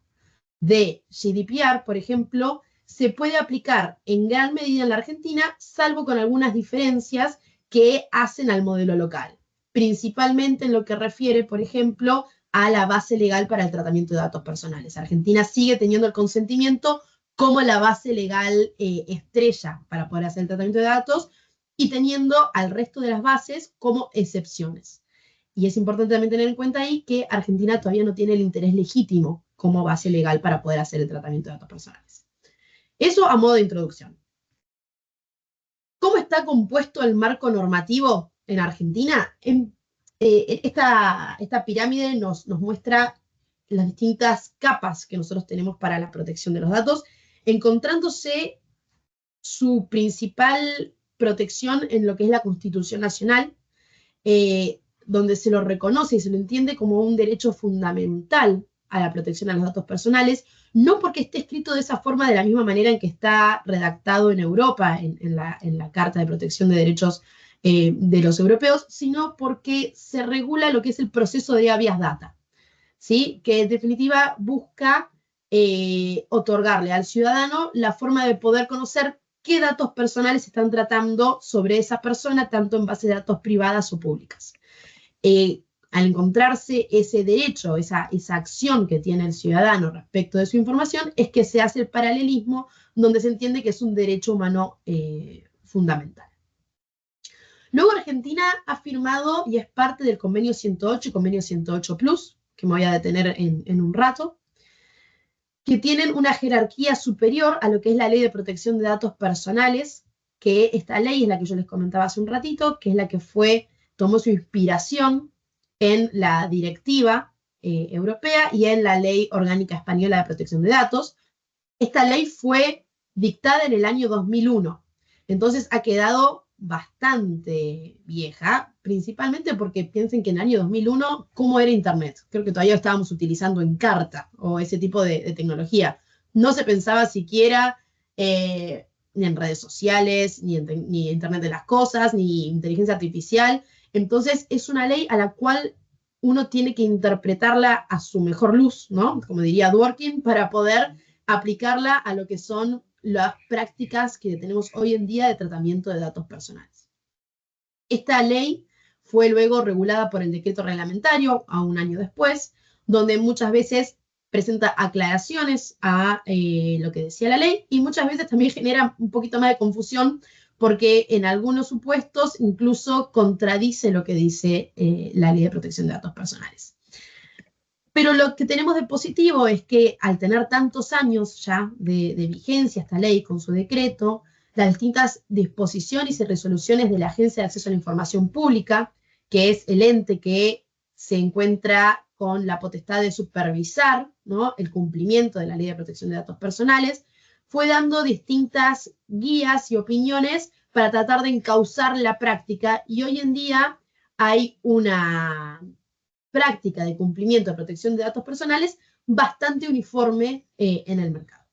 Speaker 5: de GDPR, por ejemplo, se puede aplicar en gran medida en la Argentina, salvo con algunas diferencias que hacen al modelo local, principalmente en lo que refiere, por ejemplo, a la base legal para el tratamiento de datos personales. Argentina sigue teniendo el consentimiento como la base legal estrella para poder hacer el tratamiento de datos y teniendo al resto de las bases como excepciones. Y es importante también tener en cuenta ahí que Argentina todavía no tiene el interés legítimo como base legal para poder hacer el tratamiento de datos personales. Eso a modo de introducción. ¿Cómo está compuesto el marco normativo en Argentina? Esta pirámide nos muestra las distintas capas que nosotros tenemos para la protección de los datos, encontrándose su principal protección en lo que es la Constitución Nacional, donde se lo reconoce y se lo entiende como un derecho fundamental a la protección a los datos personales, no porque esté escrito de esa forma de la misma manera en que está redactado en Europa, en la Carta de Protección de Derechos de los europeos, sino porque se regula lo que es el proceso de habeas data, ¿sí? Que en definitiva busca otorgarle al ciudadano la forma de poder conocer qué datos personales se están tratando sobre esa persona, tanto en bases de datos privadas o públicas. Al encontrarse ese derecho, esa acción que tiene el ciudadano respecto de su información, es que se hace el paralelismo donde se entiende que es un derecho humano fundamental. Luego Argentina ha firmado y es parte del convenio 108 y convenio 108 Plus, que me voy a detener en un rato, que tienen una jerarquía superior a lo que es la Ley de Protección de Datos Personales, que esta ley es la que yo les comentaba hace un ratito, que es la que tomó su inspiración en la directiva europea y en la Ley Orgánica Española de Protección de Datos. Esta ley fue dictada en el año 2001, entonces ha quedado bastante vieja, principalmente porque piensen que en el año 2001, ¿cómo era Internet? Creo que todavía lo estábamos utilizando en carta o ese tipo de tecnología. No se pensaba siquiera ni en redes sociales, ni Internet de las cosas, ni inteligencia artificial. Entonces es una ley a la cual uno tiene que interpretarla a su mejor luz, ¿no? Como diría Dworkin, para poder aplicarla a lo que son las prácticas que tenemos hoy en día de tratamiento de datos personales. Esta ley fue luego regulada por el decreto reglamentario a un año después, donde muchas veces presenta aclaraciones a lo que decía la ley y muchas veces también genera un poquito más de confusión porque en algunos supuestos incluso contradice lo que dice la Ley de Protección de Datos Personales. Pero lo que tenemos de positivo es que al tener tantos años ya de vigencia esta ley con su decreto, las distintas disposiciones y resoluciones de la Agencia de Acceso a la Información Pública, que es el ente que se encuentra con la potestad de supervisar, ¿no?, el cumplimiento de la Ley de Protección de Datos Personales, fue dando distintas guías y opiniones para tratar de encauzar la práctica y hoy en día hay una práctica de cumplimiento de protección de datos personales bastante uniforme en el mercado.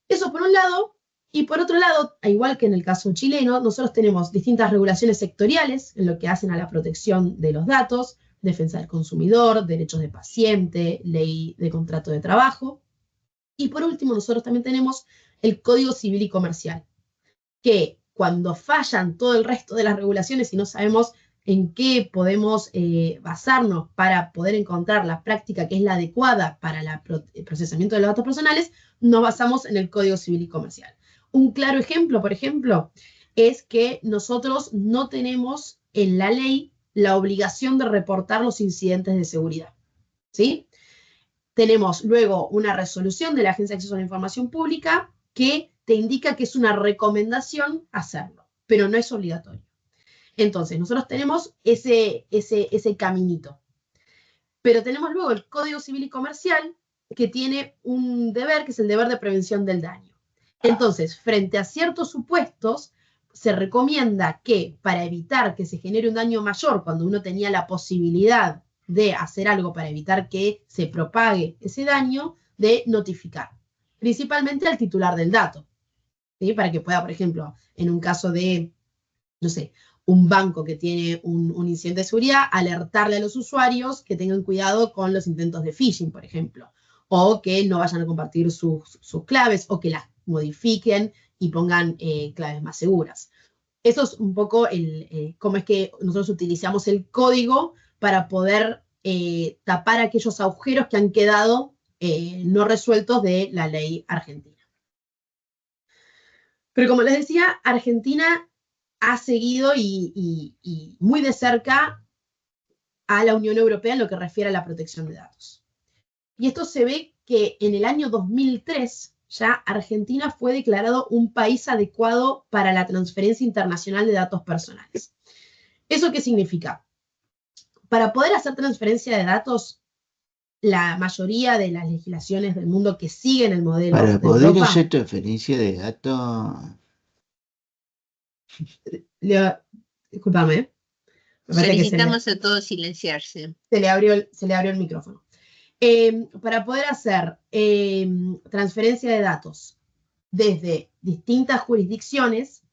Speaker 5: Eso por un lado, y por otro lado, igual que en el caso chileno, nosotros tenemos distintas regulaciones sectoriales en lo que hacen a la protección de los datos, defensa del consumidor, derechos de paciente, ley de contrato de trabajo, y por último nosotros también tenemos el Código Civil y Comercial, que cuando fallan todo el resto de las regulaciones y no sabemos en qué podemos basarnos para poder encontrar la práctica que es la adecuada para el procesamiento de los datos personales, nos basamos en el Código Civil y Comercial. Un claro ejemplo, por ejemplo, es que nosotros no tenemos en la ley la obligación de reportar los incidentes de seguridad, ¿sí? Tenemos luego una resolución de la Agencia de Acceso a la Información Pública que te indica que es una recomendación hacerlo, pero no es obligatorio. Entonces, nosotros tenemos ese caminito. Pero tenemos luego el Código Civil y Comercial que tiene un deber, que es el deber de prevención del daño. Entonces, frente a ciertos supuestos, se recomienda que para evitar que se genere un daño mayor cuando uno tenía la posibilidad de hacer algo para evitar que se propague ese daño, de notificar, principalmente al titular del dato, ¿sí? Para que pueda, por ejemplo, en un caso de, no sé, un banco que tiene un incidente de seguridad, alertarle a los usuarios que tengan cuidado con los intentos de phishing, por ejemplo, o que no vayan a compartir sus claves, o que las modifiquen y pongan claves más seguras. Eso es un poco cómo es que nosotros utilizamos el código para poder tapar aquellos agujeros que han quedado no resueltos de la ley argentina. Pero como les decía, Argentina ha seguido y muy de cerca a la Unión Europea en lo que refiere a la protección de datos. Y esto se ve que en el año 2003 ya Argentina fue declarado un país adecuado para la transferencia internacional de datos personales. ¿Eso qué significa? Para poder hacer transferencia de datos, la mayoría de las legislaciones del mundo que siguen el modelo
Speaker 7: Para
Speaker 5: de
Speaker 7: poder
Speaker 5: Europa,
Speaker 7: hacer transferencia de datos,
Speaker 5: discúlpame, me parece que
Speaker 2: Solicitamos a todos silenciarse.
Speaker 5: se le abrió el micrófono. Para poder hacer transferencia de datos desde distintas jurisdicciones,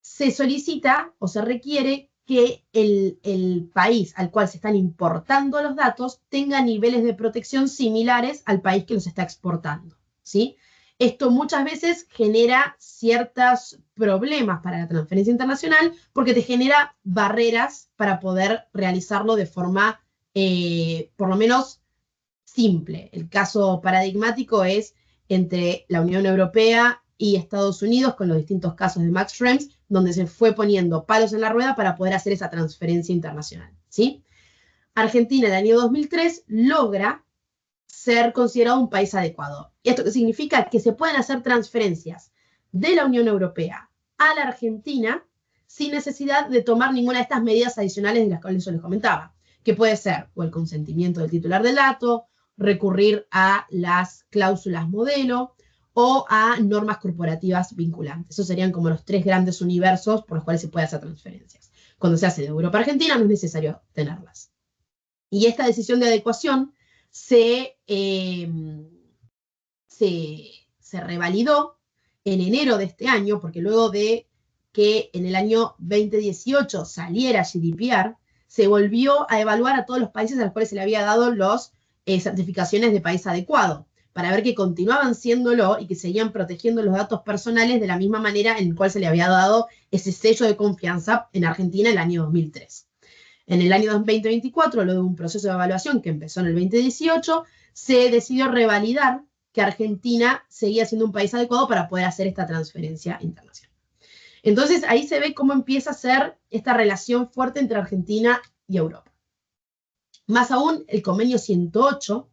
Speaker 5: se solicita o se requiere que el país al cual se están importando los datos tenga niveles de protección similares al país que los está exportando, ¿sí? Esto muchas veces genera ciertos problemas para la transferencia internacional porque te genera barreras para poder realizarlo de forma, por lo menos, simple. El caso paradigmático es entre la Unión Europea y Estados Unidos, con los distintos casos de Max Schrems, donde se fue poniendo palos en la rueda para poder hacer esa transferencia internacional, ¿sí? Argentina en el año 2003 logra ser considerado un país adecuado. ¿Esto qué significa? Que se pueden hacer transferencias de la Unión Europea a la Argentina sin necesidad de tomar ninguna de estas medidas adicionales de las cuales yo les comentaba, que puede ser o el consentimiento del titular del dato, recurrir a las cláusulas modelo o a normas corporativas vinculantes. Esos serían como los tres grandes universos por los cuales se puede hacer transferencias. Cuando se hace de Europa a Argentina no es necesario tenerlas. Y esta decisión de adecuación se revalidó en enero de este año, porque luego de que en el año 2018 saliera GDPR, se volvió a evaluar a todos los países a los cuales se le había dado las certificaciones de país adecuado, para ver que continuaban siéndolo y que seguían protegiendo los datos personales de la misma manera en la cual se le había dado ese sello de confianza en Argentina en el año 2003. En el año 2024, luego de un proceso de evaluación que empezó en el 2018, se decidió revalidar que Argentina seguía siendo un país adecuado para poder hacer esta transferencia internacional. Entonces, ahí se ve cómo empieza a ser esta relación fuerte entre Argentina y Europa. Más aún, el convenio 108,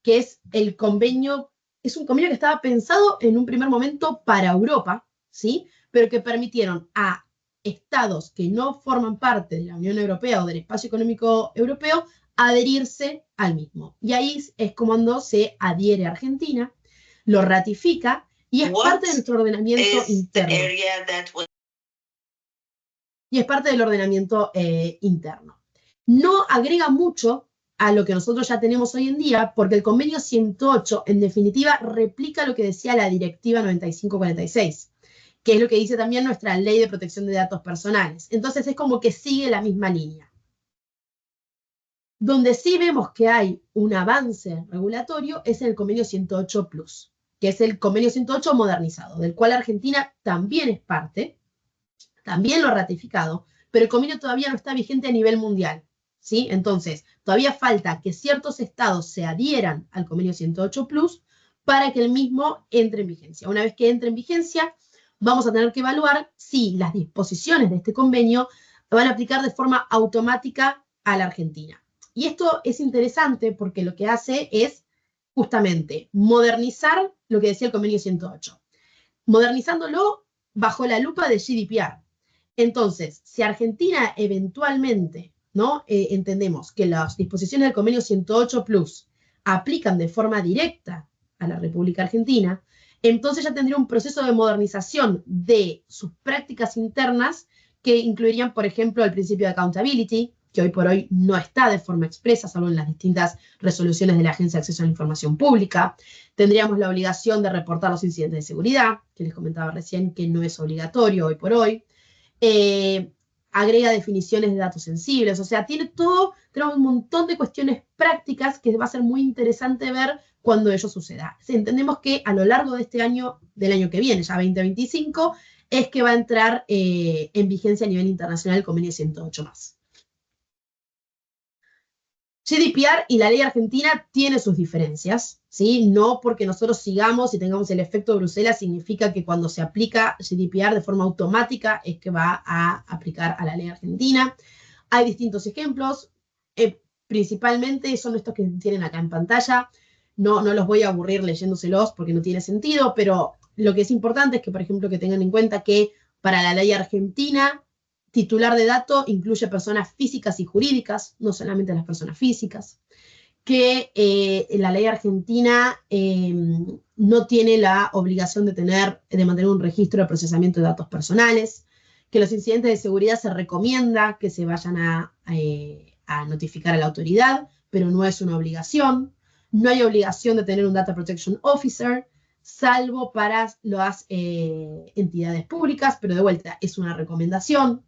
Speaker 5: que es un convenio que estaba pensado en un primer momento para Europa, ¿sí? Pero que permitieron a estados que no forman parte de la Unión Europea o del Espacio Económico Europeo adherirse al mismo. Y ahí es cuando se adhiere a Argentina, lo ratifica y es parte de nuestro ordenamiento interno. Y es parte del ordenamiento interno. No agrega mucho a lo que nosotros ya tenemos hoy en día, porque el convenio 108, en definitiva, replica lo que decía la directiva 9546, que es lo que dice también nuestra ley de protección de datos personales. Entonces es como que sigue la misma línea. Donde sí vemos que hay un avance regulatorio es en el convenio 108 Plus, que es el convenio 108 modernizado, del cual Argentina también es parte, también lo ha ratificado, pero el convenio todavía no está vigente a nivel mundial, ¿sí? Entonces, todavía falta que ciertos estados se adhieran al convenio 108 Plus para que el mismo entre en vigencia. Una vez que entre en vigencia, vamos a tener que evaluar si las disposiciones de este convenio van a aplicar de forma automática a la Argentina. Y esto es interesante porque lo que hace es justamente modernizar lo que decía el convenio 108, modernizándolo bajo la lupa de GDPR. Entonces, si Argentina eventualmente, ¿no? Entendemos que las disposiciones del convenio 108 Plus aplican de forma directa a la República Argentina, entonces ya tendría un proceso de modernización de sus prácticas internas que incluirían, por ejemplo, el principio de accountability, que hoy por hoy no está de forma expresa, salvo en las distintas resoluciones de la Agencia de Acceso a la Información Pública. Tendríamos la obligación de reportar los incidentes de seguridad, que les comentaba recién que no es obligatorio hoy por hoy. Agrega definiciones de datos sensibles, o sea, tenemos un montón de cuestiones prácticas que va a ser muy interesante ver cuando ello suceda. Entendemos que a lo largo de este año, del año que viene, ya 2025, es que va a entrar en vigencia a nivel internacional el convenio 108+. GDPR y la ley argentina tiene sus diferencias, ¿sí? No porque nosotros sigamos y tengamos el efecto de Bruselas significa que cuando se aplica GDPR de forma automática es que va a aplicar a la ley argentina. Hay distintos ejemplos, principalmente son estos que tienen acá en pantalla. No los voy a aburrir leyéndoselos porque no tiene sentido, pero lo que es importante es que, por ejemplo, que tengan en cuenta que para la ley argentina, titular de dato incluye personas físicas y jurídicas, no solamente las personas físicas, que la ley argentina no tiene la obligación de mantener un registro de procesamiento de datos personales, que los incidentes de seguridad se recomienda que se vayan a notificar a la autoridad, pero no es una obligación. No hay obligación de tener un Data Protection Officer, salvo para las entidades públicas, pero de vuelta es una recomendación.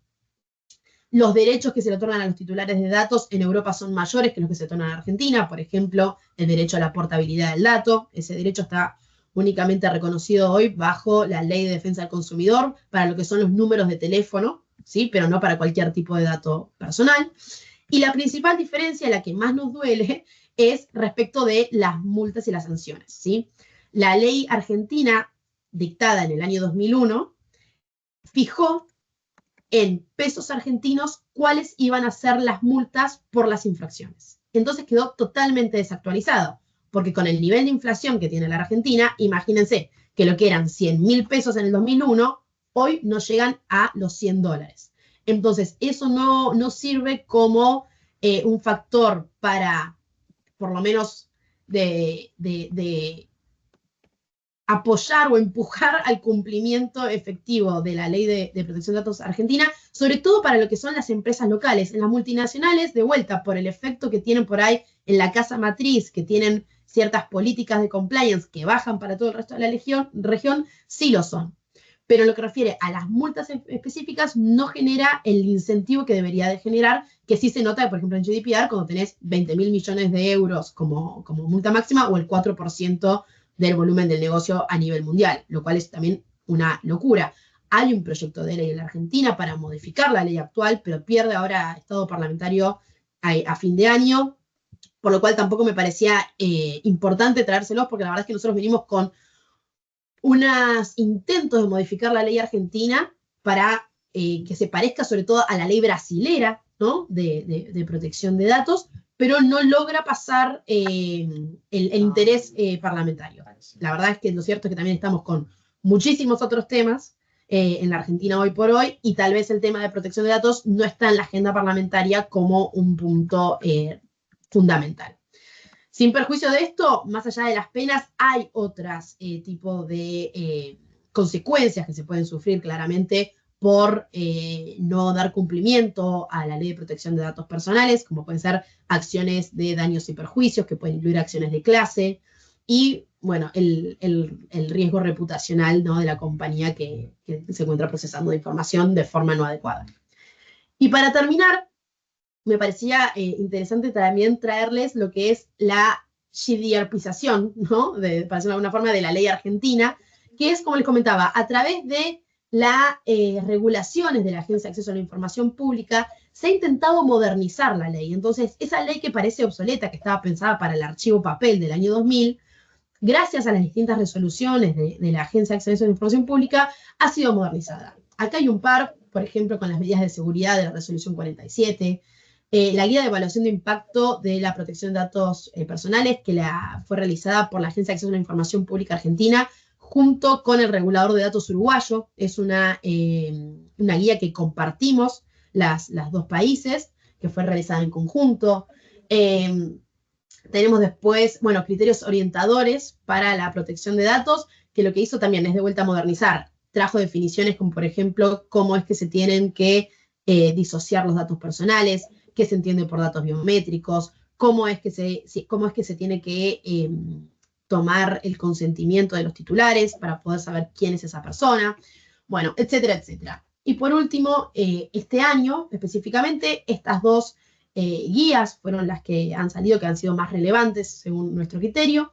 Speaker 5: Los derechos que se le otorgan a los titulares de datos en Europa son mayores que los que se otorgan en Argentina. Por ejemplo, el derecho a la portabilidad del dato. Ese derecho está únicamente reconocido hoy bajo la Ley de Defensa del Consumidor para lo que son los números de teléfono, ¿sí? Pero no para cualquier tipo de dato personal. Y la principal diferencia, la que más nos duele, es respecto de las multas y las sanciones, ¿sí? La ley argentina, dictada en el año 2001, fijó en pesos argentinos cuáles iban a ser las multas por las infracciones. Entonces quedó totalmente desactualizado, porque con el nivel de inflación que tiene la Argentina, imagínense que lo que eran 100.000 pesos en el 2001, hoy no llegan a los $100. Entonces, eso no sirve como un factor para, por lo menos, de apoyar o empujar al cumplimiento efectivo de la ley de protección de datos argentina, sobre todo para lo que son las empresas locales. En las multinacionales, de vuelta, por el efecto que tienen por ahí en la casa matriz, que tienen ciertas políticas de compliance que bajan para todo el resto de la región, sí lo son. Pero en lo que refiere a las multas específicas, no genera el incentivo que debería de generar, que sí se nota, por ejemplo, en GDPR, cuando tenés 20.000 millones de euros como multa máxima o el 4% del volumen del negocio a nivel mundial, lo cual es también una locura. Hay un proyecto de ley en la Argentina para modificar la ley actual, pero pierde ahora estado parlamentario a fin de año, por lo cual tampoco me parecía importante traérselos, porque la verdad es que nosotros venimos con unos intentos de modificar la ley argentina para que se parezca sobre todo a la ley brasilera, ¿no? de protección de datos, pero no logra pasar el interés parlamentario. La verdad es que lo cierto es que también estamos con muchísimos otros temas en la Argentina hoy por hoy, y tal vez el tema de protección de datos no está en la agenda parlamentaria como un punto fundamental. Sin perjuicio de esto, más allá de las penas, hay otros tipos de consecuencias que se pueden sufrir claramente por no dar cumplimiento a la ley de protección de datos personales, como pueden ser acciones de daños y perjuicios, que pueden incluir acciones de clase, y bueno, el riesgo reputacional, ¿no? de la compañía que se encuentra procesando información de forma no adecuada. Y para terminar, me parecía interesante también traerles lo que es la GDPRización, ¿no? Para decirlo de alguna forma, de la ley argentina, que es, como les comentaba, a través de las regulaciones de la Agencia de Acceso a la Información Pública, se ha intentado modernizar la ley. Entonces, esa ley que parece obsoleta, que estaba pensada para el archivo papel del año 2000, gracias a las distintas resoluciones de la Agencia de Acceso a la Información Pública, ha sido modernizada. Acá hay un par, por ejemplo, con las medidas de seguridad de la resolución 47, la guía de evaluación de impacto de la protección de datos personales, que fue realizada por la Agencia de Acceso a la Información Pública Argentina, junto con el regulador de datos uruguayo. Es una guía que compartimos los dos países, que fue realizada en conjunto. Tenemos después, bueno, criterios orientadores para la protección de datos, que lo que hizo también es de vuelta a modernizar. Trajo definiciones como, por ejemplo, cómo es que se tienen que disociar los datos personales, qué se entiende por datos biométricos, cómo es que se tiene que tomar el consentimiento de los titulares para poder saber quién es esa persona, bueno, etcétera, etcétera. Y por último, este año específicamente, estas dos guías fueron las que han salido, que han sido más relevantes según nuestro criterio.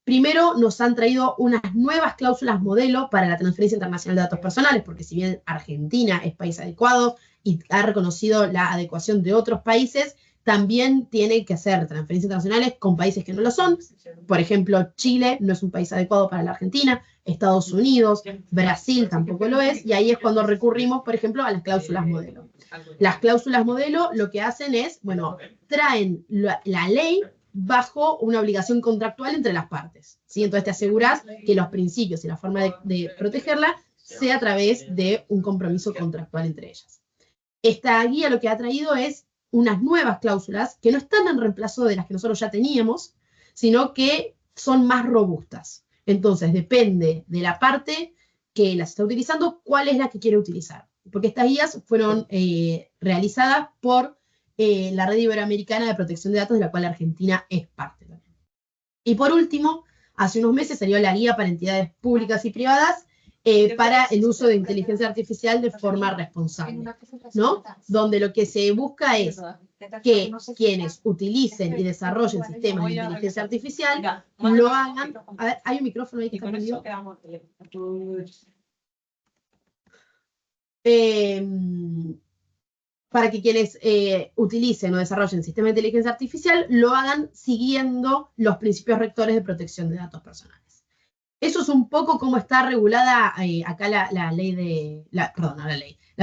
Speaker 5: Primero, nos han traído unas nuevas cláusulas modelo para la transferencia internacional de datos personales, porque si bien Argentina es país adecuado y ha reconocido la adecuación de otros países, también tiene que hacer transferencias internacionales con países que no lo son. Por ejemplo, Chile no es un país adecuado para la Argentina, Estados Unidos, Brasil tampoco lo es, y ahí es cuando recurrimos, por ejemplo, a las cláusulas modelo. Las cláusulas modelo lo que hacen es, bueno, traen la ley bajo una obligación contractual entre las partes, ¿sí? Entonces te aseguras que los principios y la forma de protegerla sea a través de un compromiso contractual entre ellas. Esta guía lo que ha traído es unas nuevas cláusulas que no están en reemplazo de las que nosotros ya teníamos, sino que son más robustas. Entonces depende de la parte que las está utilizando, cuál es la que quiere utilizar. Porque estas guías fueron realizadas por la Red Iberoamericana de Protección de Datos, de la cual Argentina es parte también. Y por último, hace unos meses salió la guía para entidades públicas y privadas para el uso de inteligencia artificial de forma responsable, ¿no? Donde lo que se busca es que quienes utilicen y desarrollen sistemas de inteligencia artificial lo hagan. A ver, hay un micrófono ahí que está prendido. Para que quienes utilicen o desarrollen sistemas de inteligencia artificial lo hagan siguiendo los principios rectores de protección de datos personales. Eso es un poco cómo está regulada acá la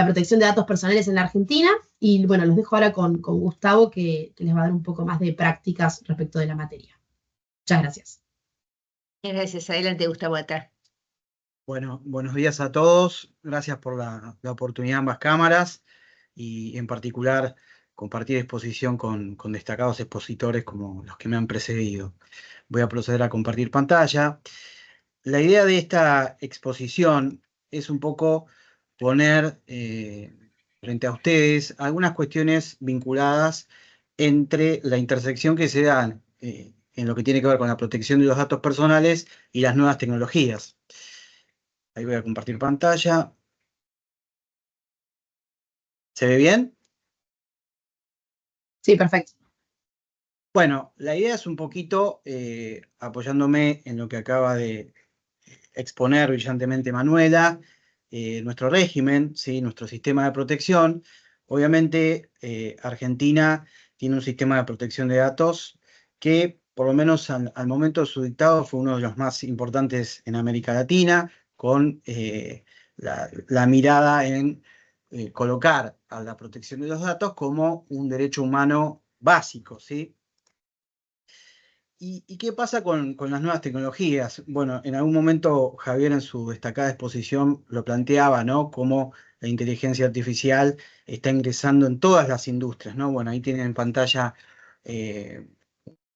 Speaker 5: protección de datos personales en la Argentina. Y bueno, los dejo ahora con Gustavo, que les va a dar un poco más de prácticas respecto de la materia. Muchas gracias.
Speaker 2: Gracias. Adelante, Gustavo Ata.
Speaker 4: Bueno, buenos días a todos. Gracias por la oportunidad ambas cámaras y en particular compartir exposición con destacados expositores como los que me han precedido. Voy a proceder a compartir pantalla. La idea de esta exposición es un poco poner frente a ustedes algunas cuestiones vinculadas entre la intersección que se da en lo que tiene que ver con la protección de los datos personales y las nuevas tecnologías. Ahí voy a compartir pantalla. ¿Se ve bien?
Speaker 5: Sí, perfecto.
Speaker 4: Bueno, la idea es un poquito, apoyándome en lo que acaba de exponer brillantemente Manuela, nuestro régimen, ¿sí? Nuestro sistema de protección. Obviamente, Argentina tiene un sistema de protección de datos que, por lo menos al momento de su dictado, fue uno de los más importantes en América Latina, con la mirada en colocar a la protección de los datos como un derecho humano básico, ¿sí? ¿Y qué pasa con las nuevas tecnologías? Bueno, en algún momento Javier en su destacada exposición lo planteaba, ¿no? Cómo la inteligencia artificial está ingresando en todas las industrias, ¿no? Bueno, ahí tienen en pantalla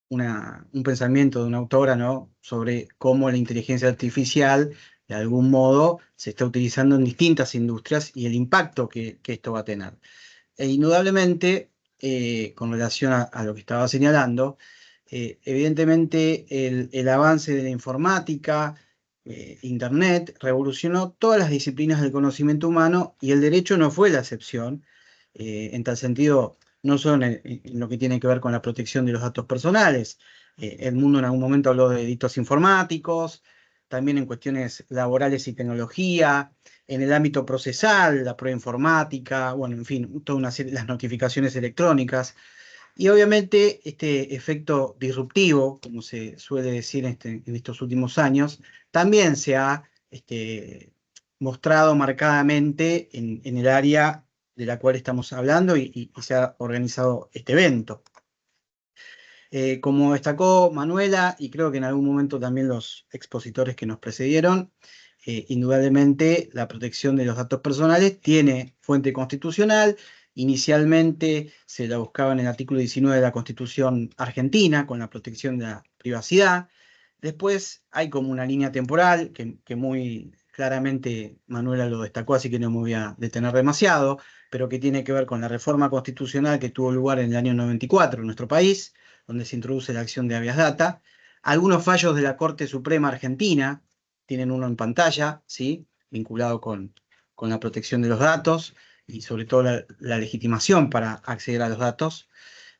Speaker 4: un pensamiento de una autora, ¿no? Sobre cómo la inteligencia artificial, de algún modo, se está utilizando en distintas industrias y el impacto que esto va a tener. E indudablemente, con relación a lo que estaba señalando, evidentemente el avance de la informática, Internet, revolucionó todas las disciplinas del conocimiento humano y el derecho no fue la excepción. En tal sentido, no solo en lo que tiene que ver con la protección de los datos personales. El mundo en algún momento habló de delitos informáticos, también en cuestiones laborales y tecnología, en el ámbito procesal, la prueba informática, bueno, en fin, toda una serie, las notificaciones electrónicas. Y obviamente este efecto disruptivo, como se suele decir en estos últimos años, también se ha mostrado marcadamente en el área de la cual estamos hablando y se ha organizado este evento. Como destacó Manuela, y creo que en algún momento también los expositores que nos precedieron, indudablemente la protección de los datos personales tiene fuente constitucional. Inicialmente se la buscaba en el artículo 19 de la Constitución argentina, con la protección de la privacidad. Después hay como una línea temporal que muy claramente Manuela lo destacó, así que no me voy a detener demasiado, pero que tiene que ver con la reforma constitucional que tuvo lugar en el año 94 en nuestro país, donde se introduce la acción de habeas data. Algunos fallos de la Corte Suprema Argentina, tienen uno en pantalla, ¿sí? Vinculado con la protección de los datos y sobre todo la legitimación para acceder a los datos.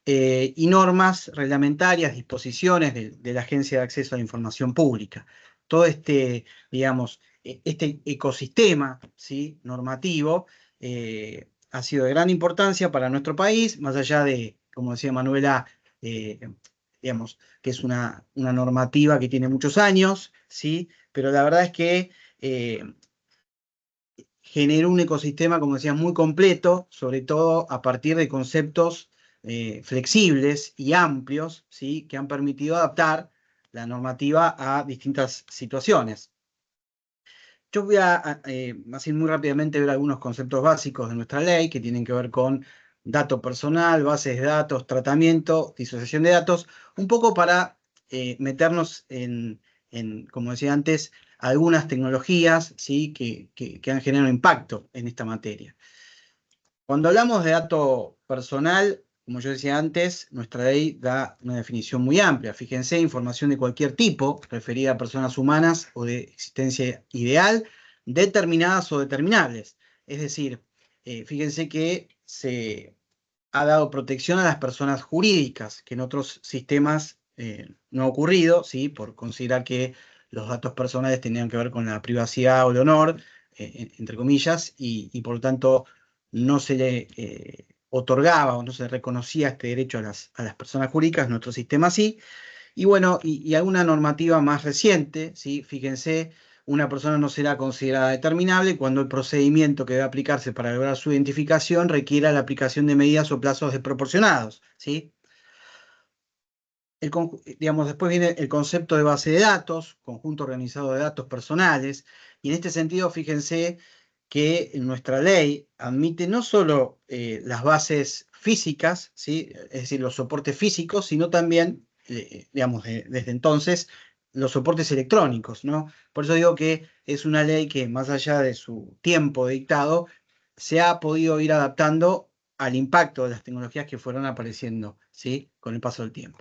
Speaker 4: Y normas reglamentarias, disposiciones de la Agencia de Acceso a la Información Pública. Todo este, digamos, este ecosistema, ¿sí?, normativo ha sido de gran importancia para nuestro país, más allá de, como decía Manuela, digamos, que es una normativa que tiene muchos años, ¿sí? Pero la verdad es que generó un ecosistema, como decía, muy completo, sobre todo a partir de conceptos flexibles y amplios, ¿sí?, que han permitido adaptar la normativa a distintas situaciones. Yo voy a así muy rápidamente ver algunos conceptos básicos de nuestra ley que tienen que ver con dato personal, bases de datos, tratamiento, disociación de datos, un poco para meternos en, como decía antes, algunas tecnologías, ¿sí?, que han generado impacto en esta materia. Cuando hablamos de dato personal, como yo decía antes, nuestra ley da una definición muy amplia. Fíjense, información de cualquier tipo, referida a personas humanas o de existencia ideal, determinadas o determinables. Es decir, fíjense que se ha dado protección a las personas jurídicas, que en otros sistemas no ha ocurrido, ¿sí?, por considerar que los datos personales tenían que ver con la privacidad o el honor, entre comillas, y por lo tanto no se le otorgaba o no se reconocía este derecho a las personas jurídicas, nuestro sistema sí. Y bueno, y alguna normativa más reciente, ¿sí? Fíjense, una persona no será considerada determinable cuando el procedimiento que debe aplicarse para lograr su identificación requiera la aplicación de medidas o plazos desproporcionados, ¿sí? Digamos, después viene el concepto de base de datos, conjunto organizado de datos personales, y en este sentido, fíjense que nuestra ley admite no solo las bases físicas, ¿sí?, es decir, los soportes físicos, sino también, digamos, desde entonces, los soportes electrónicos, ¿no? Por eso digo que es una ley que, más allá de su tiempo de dictado, se ha podido ir adaptando al impacto de las tecnologías que fueron apareciendo, ¿sí?, con el paso del tiempo.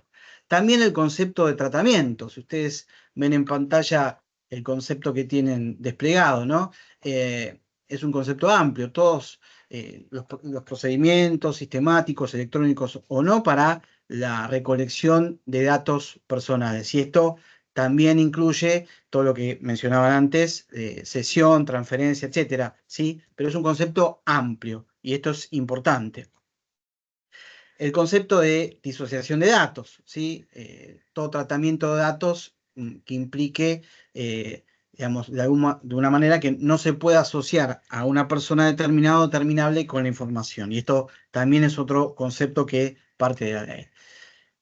Speaker 4: También el concepto de tratamiento. Si ustedes ven en pantalla el concepto que tienen desplegado, ¿no? Es un concepto amplio. Todos los procedimientos sistemáticos, electrónicos o no, para la recolección de datos personales. Y esto también incluye todo lo que mencionaban antes, cesión, transferencia, etcétera, ¿sí? Pero es un concepto amplio y esto es importante. El concepto de disociación de datos, ¿sí? Todo tratamiento de datos que implique, digamos, de una manera que no se pueda asociar a una persona determinada o determinable con la información. Y esto también es otro concepto que parte de la ley.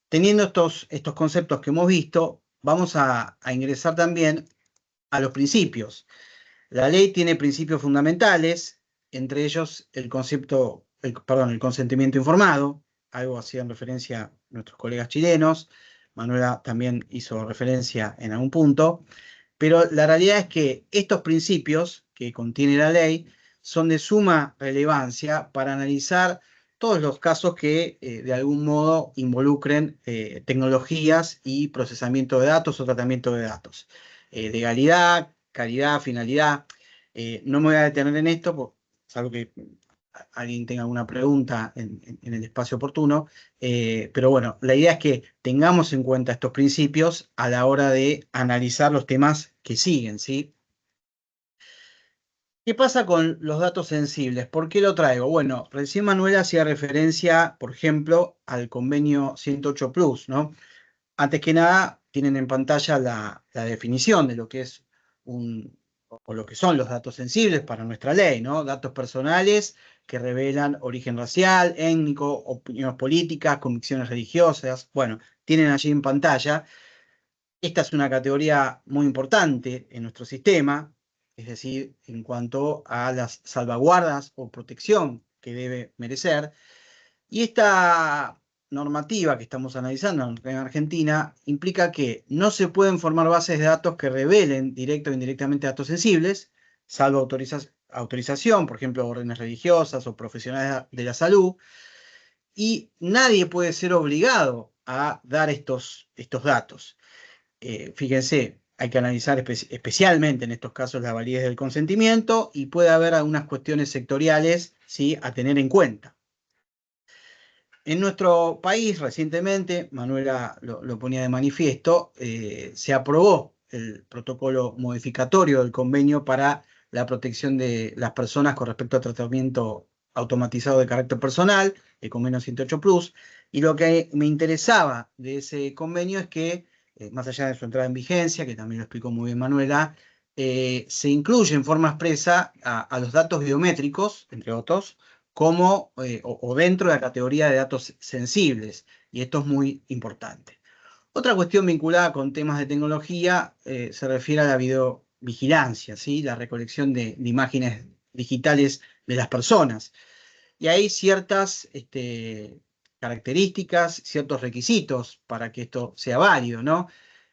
Speaker 4: Teniendo estos conceptos que hemos visto, vamos a ingresar también a los principios. La ley tiene principios fundamentales, entre ellos el consentimiento informado, algo hacían referencia nuestros colegas chilenos, Manuela también hizo referencia en algún punto, pero la realidad es que estos principios que contiene la ley son de suma relevancia para analizar todos los casos que de algún modo involucren tecnologías y procesamiento de datos o tratamiento de datos. Legalidad, calidad, finalidad. No me voy a detener en esto, porque es algo que alguien tenga alguna pregunta en el espacio oportuno, pero bueno, la idea es que tengamos en cuenta estos principios a la hora de analizar los temas que siguen, ¿sí? ¿Qué pasa con los datos sensibles? ¿Por qué lo traigo? Bueno, recién Manuela hacía referencia, por ejemplo, al convenio 108 Plus, ¿no? Antes que nada, tienen en pantalla la definición de lo que es o lo que son los datos sensibles para nuestra ley, ¿no? Datos personales que revelan origen racial, étnico, opiniones políticas, convicciones religiosas. Bueno, tienen allí en pantalla. Esta es una categoría muy importante en nuestro sistema, es decir, en cuanto a las salvaguardas o protección que debe merecer. Y esta normativa que estamos analizando en Argentina implica que no se pueden formar bases de datos que revelen directo o indirectamente datos sensibles, salvo autorización, por ejemplo, órdenes religiosas o profesionales de la salud, y nadie puede ser obligado a dar estos datos. Fíjense, hay que analizar especialmente en estos casos la validez del consentimiento y puede haber algunas cuestiones sectoriales, ¿sí?, a tener en cuenta. En nuestro país, recientemente, Manuela lo ponía de manifiesto, se aprobó el protocolo modificatorio del convenio para la protección de las personas con respecto al tratamiento automatizado de carácter personal, el convenio 108 Plus, y lo que me interesaba de ese convenio es que, más allá de su entrada en vigencia, que también lo explicó muy bien Manuela, se incluye en forma expresa a los datos biométricos, entre otros, como o dentro de la categoría de datos sensibles, y esto es muy importante. Otra cuestión vinculada con temas de tecnología se refiere a la videovigilancia, ¿sí?, la recolección de imágenes digitales de las personas. Y hay ciertas características, ciertos requisitos para que esto sea válido, ¿no?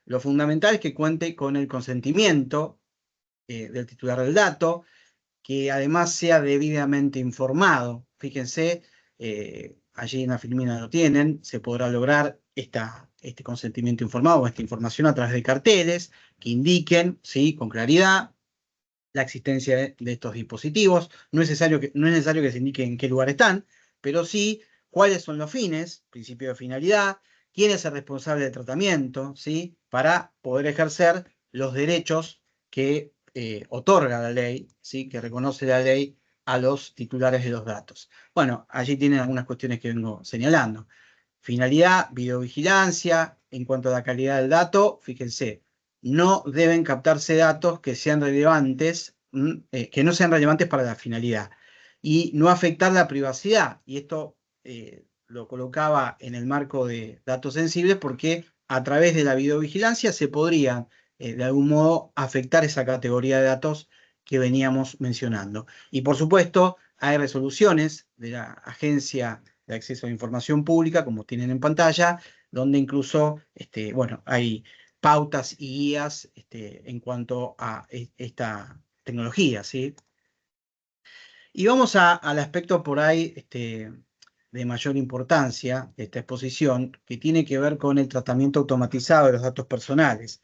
Speaker 4: Lo fundamental es que cuente con el consentimiento del titular del dato, que además sea debidamente informado. Fíjense, allí en la Filmina lo tienen, se podrá lograr este consentimiento informado o esta información a través de carteles que indiquen, ¿sí?, con claridad la existencia de estos dispositivos. No es necesario que se indique en qué lugar están, pero sí cuáles son los fines, principio de finalidad, quién es el responsable del tratamiento, ¿sí?, para poder ejercer los derechos que otorga la ley, ¿sí?, que reconoce la ley a los titulares de los datos. Bueno, allí tienen algunas cuestiones que vengo señalando. Finalidad, videovigilancia. En cuanto a la calidad del dato, fíjense, no deben captarse datos que sean relevantes, que no sean relevantes para la finalidad, y no afectar la privacidad. Y esto lo colocaba en el marco de datos sensibles porque a través de la videovigilancia se podría de algún modo afectar esa categoría de datos que veníamos mencionando. Y por supuesto, hay resoluciones de la Agencia de Acceso a la Información Pública, como tienen en pantalla, donde incluso bueno, hay pautas y guías en cuanto a esta tecnología, ¿sí? Y vamos al aspecto por ahí de mayor importancia de esta exposición, que tiene que ver con el tratamiento automatizado de los datos personales.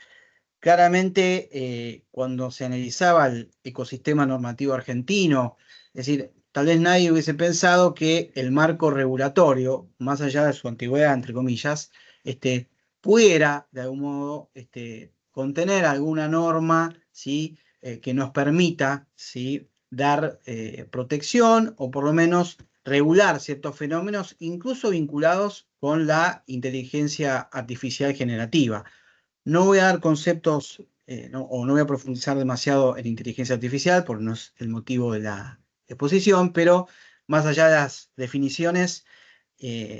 Speaker 4: Claramente, cuando se analizaba el ecosistema normativo argentino, es decir, tal vez nadie hubiese pensado que el marco regulatorio, más allá de su antigüedad, entre comillas, pudiera, de algún modo, contener alguna norma, ¿sí?, que nos permita, ¿sí?, dar protección o por lo menos regular ciertos fenómenos, incluso vinculados con la inteligencia artificial generativa. No voy a dar conceptos o no voy a profundizar demasiado en inteligencia artificial, porque no es el motivo de la exposición, pero más allá de las definiciones,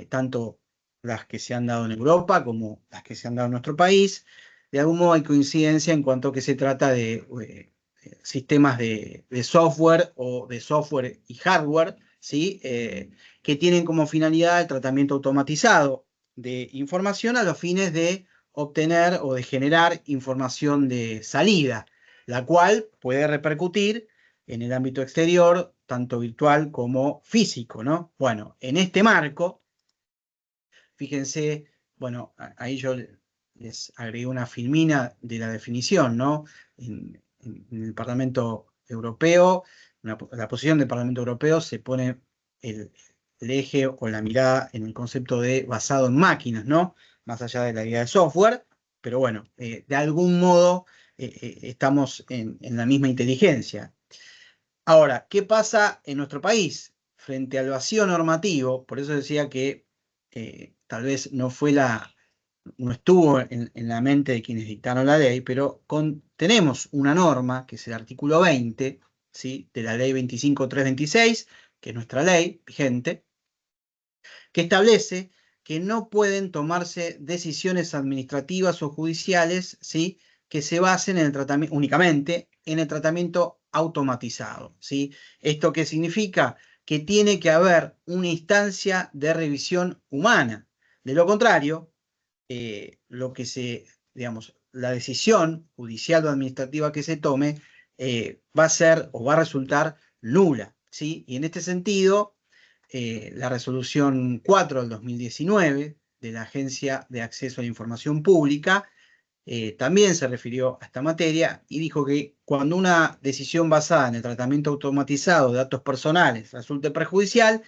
Speaker 4: tanto las que se han dado en Europa como las que se han dado en nuestro país, de algún modo hay coincidencia en cuanto a que se trata de sistemas de software o de software y hardware, ¿sí?, que tienen como finalidad el tratamiento automatizado de información a los fines de obtener o de generar información de salida, la cual puede repercutir en el ámbito exterior, tanto virtual como físico, ¿no? Bueno, en este marco, fíjense, bueno, ahí yo les agregué una filmina de la definición, ¿no? En el Parlamento Europeo, la posición del Parlamento Europeo se pone el eje o la mirada en el concepto de basado en máquinas, ¿no?, más allá de la idea de software, pero bueno, de algún modo estamos en la misma inteligencia. Ahora, ¿qué pasa en nuestro país? Frente al vacío normativo, por eso decía que tal vez no estuvo en la mente de quienes dictaron la ley, pero tenemos una norma, que es el artículo 20, ¿sí?, de la ley 25.326, que es nuestra ley vigente, que establece que no pueden tomarse decisiones administrativas o judiciales, ¿sí?, que se basen en el tratamiento, únicamente en el tratamiento automatizado, ¿sí? ¿Esto qué significa? Que tiene que haber una instancia de revisión humana. De lo contrario, digamos, la decisión judicial o administrativa que se tome va a ser o va a resultar nula, ¿sí? Y en este sentido, la resolución 4 del 2019 de la Agencia de Acceso a la Información Pública también se refirió a esta materia y dijo que cuando una decisión basada en el tratamiento automatizado de datos personales resulte perjudicial,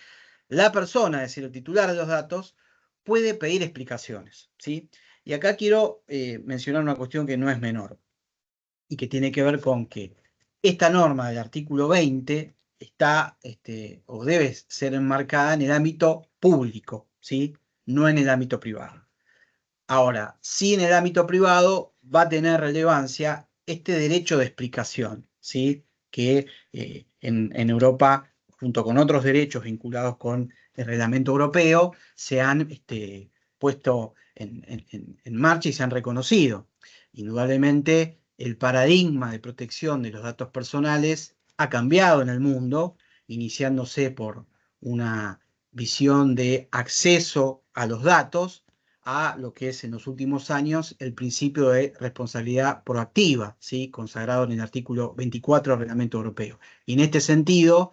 Speaker 4: la persona, es decir, el titular de los datos, puede pedir explicaciones, ¿sí? Y acá quiero mencionar una cuestión que no es menor y que tiene que ver con que esta norma del artículo 20 está o debe ser enmarcada en el ámbito público, ¿sí? No en el ámbito privado. Ahora, sí en el ámbito privado va a tener relevancia este derecho de explicación, ¿sí? Que en Europa, junto con otros derechos vinculados con el reglamento europeo, se han puesto en marcha y se han reconocido. Indudablemente, el paradigma de protección de los datos personales ha cambiado en el mundo, iniciándose por una visión de acceso a los datos, a lo que es en los últimos años el principio de responsabilidad proactiva, ¿sí? Consagrado en el artículo 24 del Reglamento Europeo. Y en este sentido,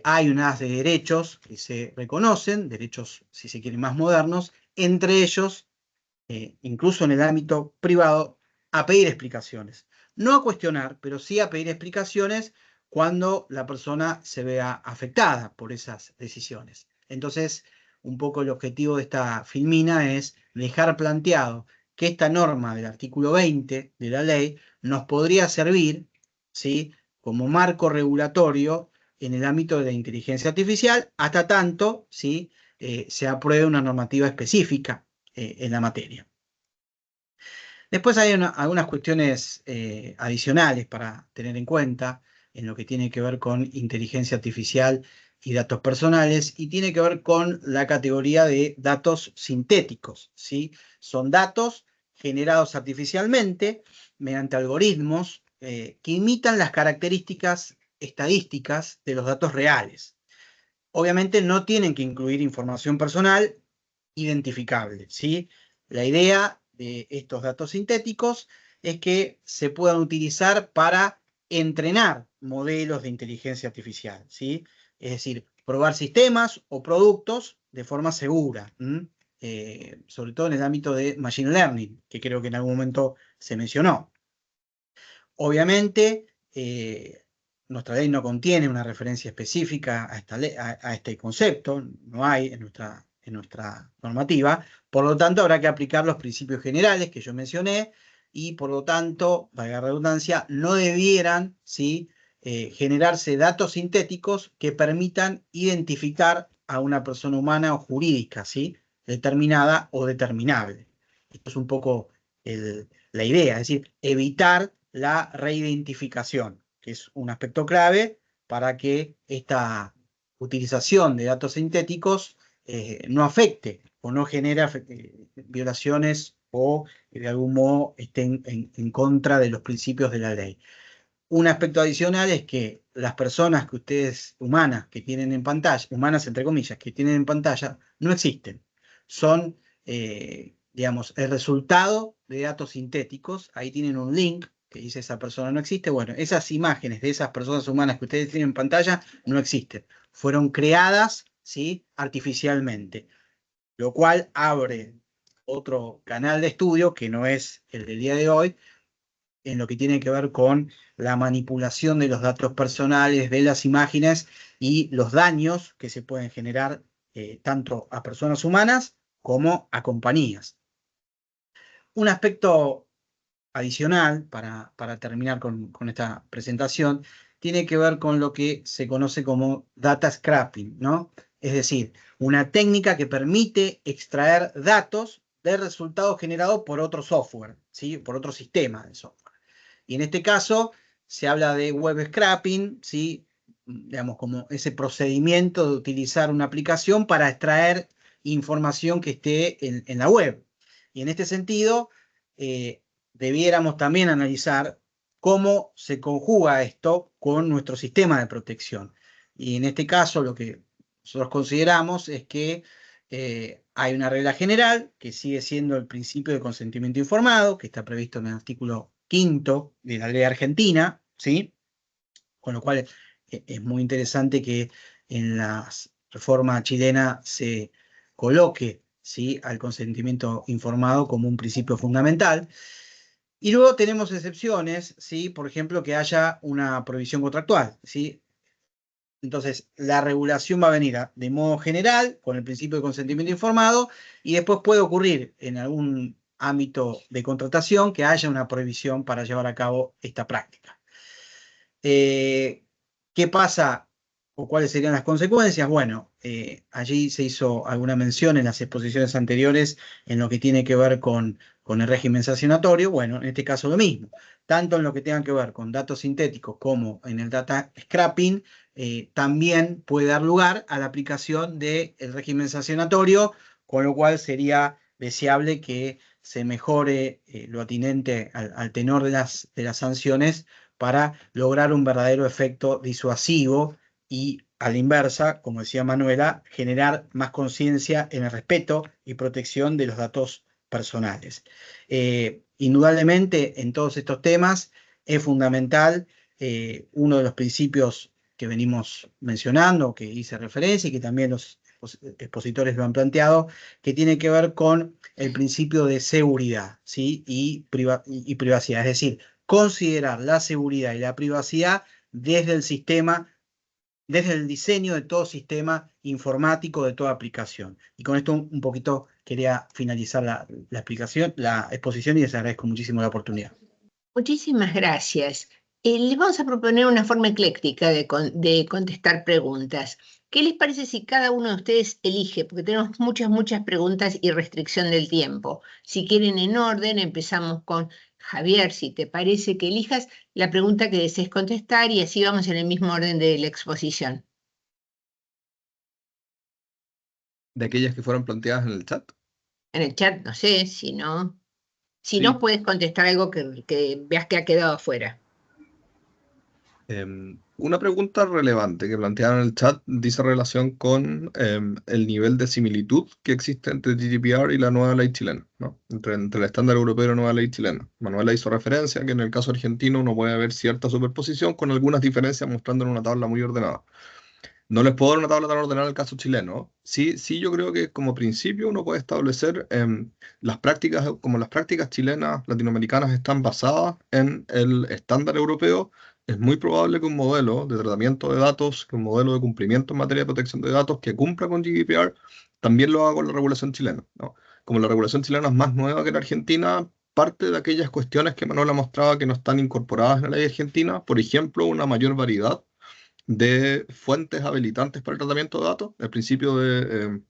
Speaker 4: hay unas de derechos que se reconocen, derechos, si se quieren, más modernos, entre ellos, incluso en el ámbito privado, a pedir explicaciones. No a cuestionar, pero sí a pedir explicaciones cuando la persona se vea afectada por esas decisiones. Entonces, un poco el objetivo de esta filmina es dejar planteado que esta norma del artículo 20 de la ley nos podría servir, ¿sí?, como marco regulatorio en el ámbito de la inteligencia artificial, hasta tanto, ¿sí?, se apruebe una normativa específica en la materia. Después hay algunas cuestiones adicionales para tener en cuenta en lo que tiene que ver con inteligencia artificial y datos personales, y tiene que ver con la categoría de datos sintéticos, ¿sí? Son datos generados artificialmente mediante algoritmos que imitan las características estadísticas de los datos reales. Obviamente no tienen que incluir información personal identificable, ¿sí? La idea de estos datos sintéticos es que se puedan utilizar para entrenar modelos de inteligencia artificial, ¿sí? Es decir, probar sistemas o productos de forma segura, sobre todo en el ámbito de Machine Learning, que creo que en algún momento se mencionó. Obviamente, nuestra ley no contiene una referencia específica a este concepto, no hay en nuestra normativa, por lo tanto habrá que aplicar los principios generales que yo mencioné y por lo tanto, valga la redundancia, no debieran, ¿sí?, generarse datos sintéticos que permitan identificar a una persona humana o jurídica, ¿sí?, determinada o determinable. Esto es un poco la idea, es decir, evitar la reidentificación, que es un aspecto clave para que esta utilización de datos sintéticos no afecte o no genere violaciones o de algún modo estén en contra de los principios de la ley. Un aspecto adicional es que las personas que ustedes, humanas, que tienen en pantalla, humanas entre comillas, que tienen en pantalla, no existen. Son, digamos, el resultado de datos sintéticos. Ahí tienen un link que dice esa persona no existe. Bueno, esas imágenes de esas personas humanas que ustedes tienen en pantalla no existen. Fueron creadas, ¿sí?, artificialmente, lo cual abre otro canal de estudio que no es el del día de hoy, en lo que tiene que ver con la manipulación de los datos personales, de las imágenes y los daños que se pueden generar tanto a personas humanas como a compañías. Un aspecto adicional, para terminar con esta presentación, tiene que ver con lo que se conoce como data scrapping, ¿no? Es decir, una técnica que permite extraer datos de resultados generados por otro software, ¿sí?, por otro sistema de software. Y en este caso se habla de web scrapping, ¿sí?, digamos, como ese procedimiento de utilizar una aplicación para extraer información que esté en la web. Y en este sentido, debiéramos también analizar cómo se conjuga esto con nuestro sistema de protección. Y en este caso, lo que nosotros consideramos es que hay una regla general que sigue siendo el principio de consentimiento informado, que está previsto en el artículo 5º de la ley argentina, ¿sí? Con lo cual es muy interesante que en la reforma chilena se coloque, ¿sí?, al consentimiento informado como un principio fundamental. Y luego tenemos excepciones, ¿sí? Por ejemplo, que haya una prohibición contractual, ¿sí? Entonces, la regulación va a venir de modo general, con el principio de consentimiento informado, y después puede ocurrir en algún ámbito de contratación que haya una prohibición para llevar a cabo esta práctica. ¿Qué pasa o cuáles serían las consecuencias? Bueno, allí se hizo alguna mención en las exposiciones anteriores en lo que tiene que ver con el régimen sancionatorio. Bueno, en este caso lo mismo, tanto en lo que tenga que ver con datos sintéticos como en el data scrapping, también puede dar lugar a la aplicación del régimen sancionatorio, con lo cual sería deseable que se mejore lo atinente al tenor de las sanciones para lograr un verdadero efecto disuasivo y, a la inversa, como decía Manuela, generar más conciencia en el respeto y protección de los datos personales. Indudablemente, en todos estos temas es fundamental uno de los principios que venimos mencionando, que hice referencia y que también los expositores lo han planteado, que tiene que ver con el principio de seguridad, ¿sí?, y privacidad, es decir, considerar la seguridad y la privacidad desde el sistema, desde el diseño de todo sistema informático, de toda aplicación. Y con esto un poquito quería finalizar la exposición, y les agradezco muchísimo la oportunidad.
Speaker 2: Muchísimas gracias. Les vamos a proponer una forma ecléctica de contestar preguntas. ¿Qué les parece si cada uno de ustedes elige? Porque tenemos muchas preguntas y restricción del tiempo. Si quieren en orden, empezamos con Javier, si te parece que elijas la pregunta que desees contestar y así vamos en el mismo orden de la exposición.
Speaker 3: De aquellas que fueron planteadas en el chat.
Speaker 2: En el chat, no sé, si no
Speaker 3: Sí.
Speaker 2: puedes contestar algo que veas que ha quedado afuera.
Speaker 3: Una pregunta relevante que plantearon en el chat dice relación con el nivel de similitud que existe entre GDPR y la nueva ley chilena, ¿no? Entre el estándar europeo y la nueva ley chilena. Manuela hizo referencia a que en el caso argentino uno puede ver cierta superposición con algunas diferencias mostrando en una tabla muy ordenada. No les puedo dar una tabla tan ordenada en el caso chileno. Sí, yo creo que como principio uno puede establecer las prácticas, como las prácticas chilenas, latinoamericanas están basadas en el estándar europeo. Es muy probable que un modelo de tratamiento de datos, que un modelo de cumplimiento en materia de protección de datos que cumpla con GDPR, también lo haga con la regulación chilena, ¿no? Como la regulación chilena es más nueva que la argentina, parte de aquellas cuestiones que Manuela mostraba que no están incorporadas en la ley argentina, por ejemplo, una mayor variedad de fuentes habilitantes para el tratamiento de datos, el principio de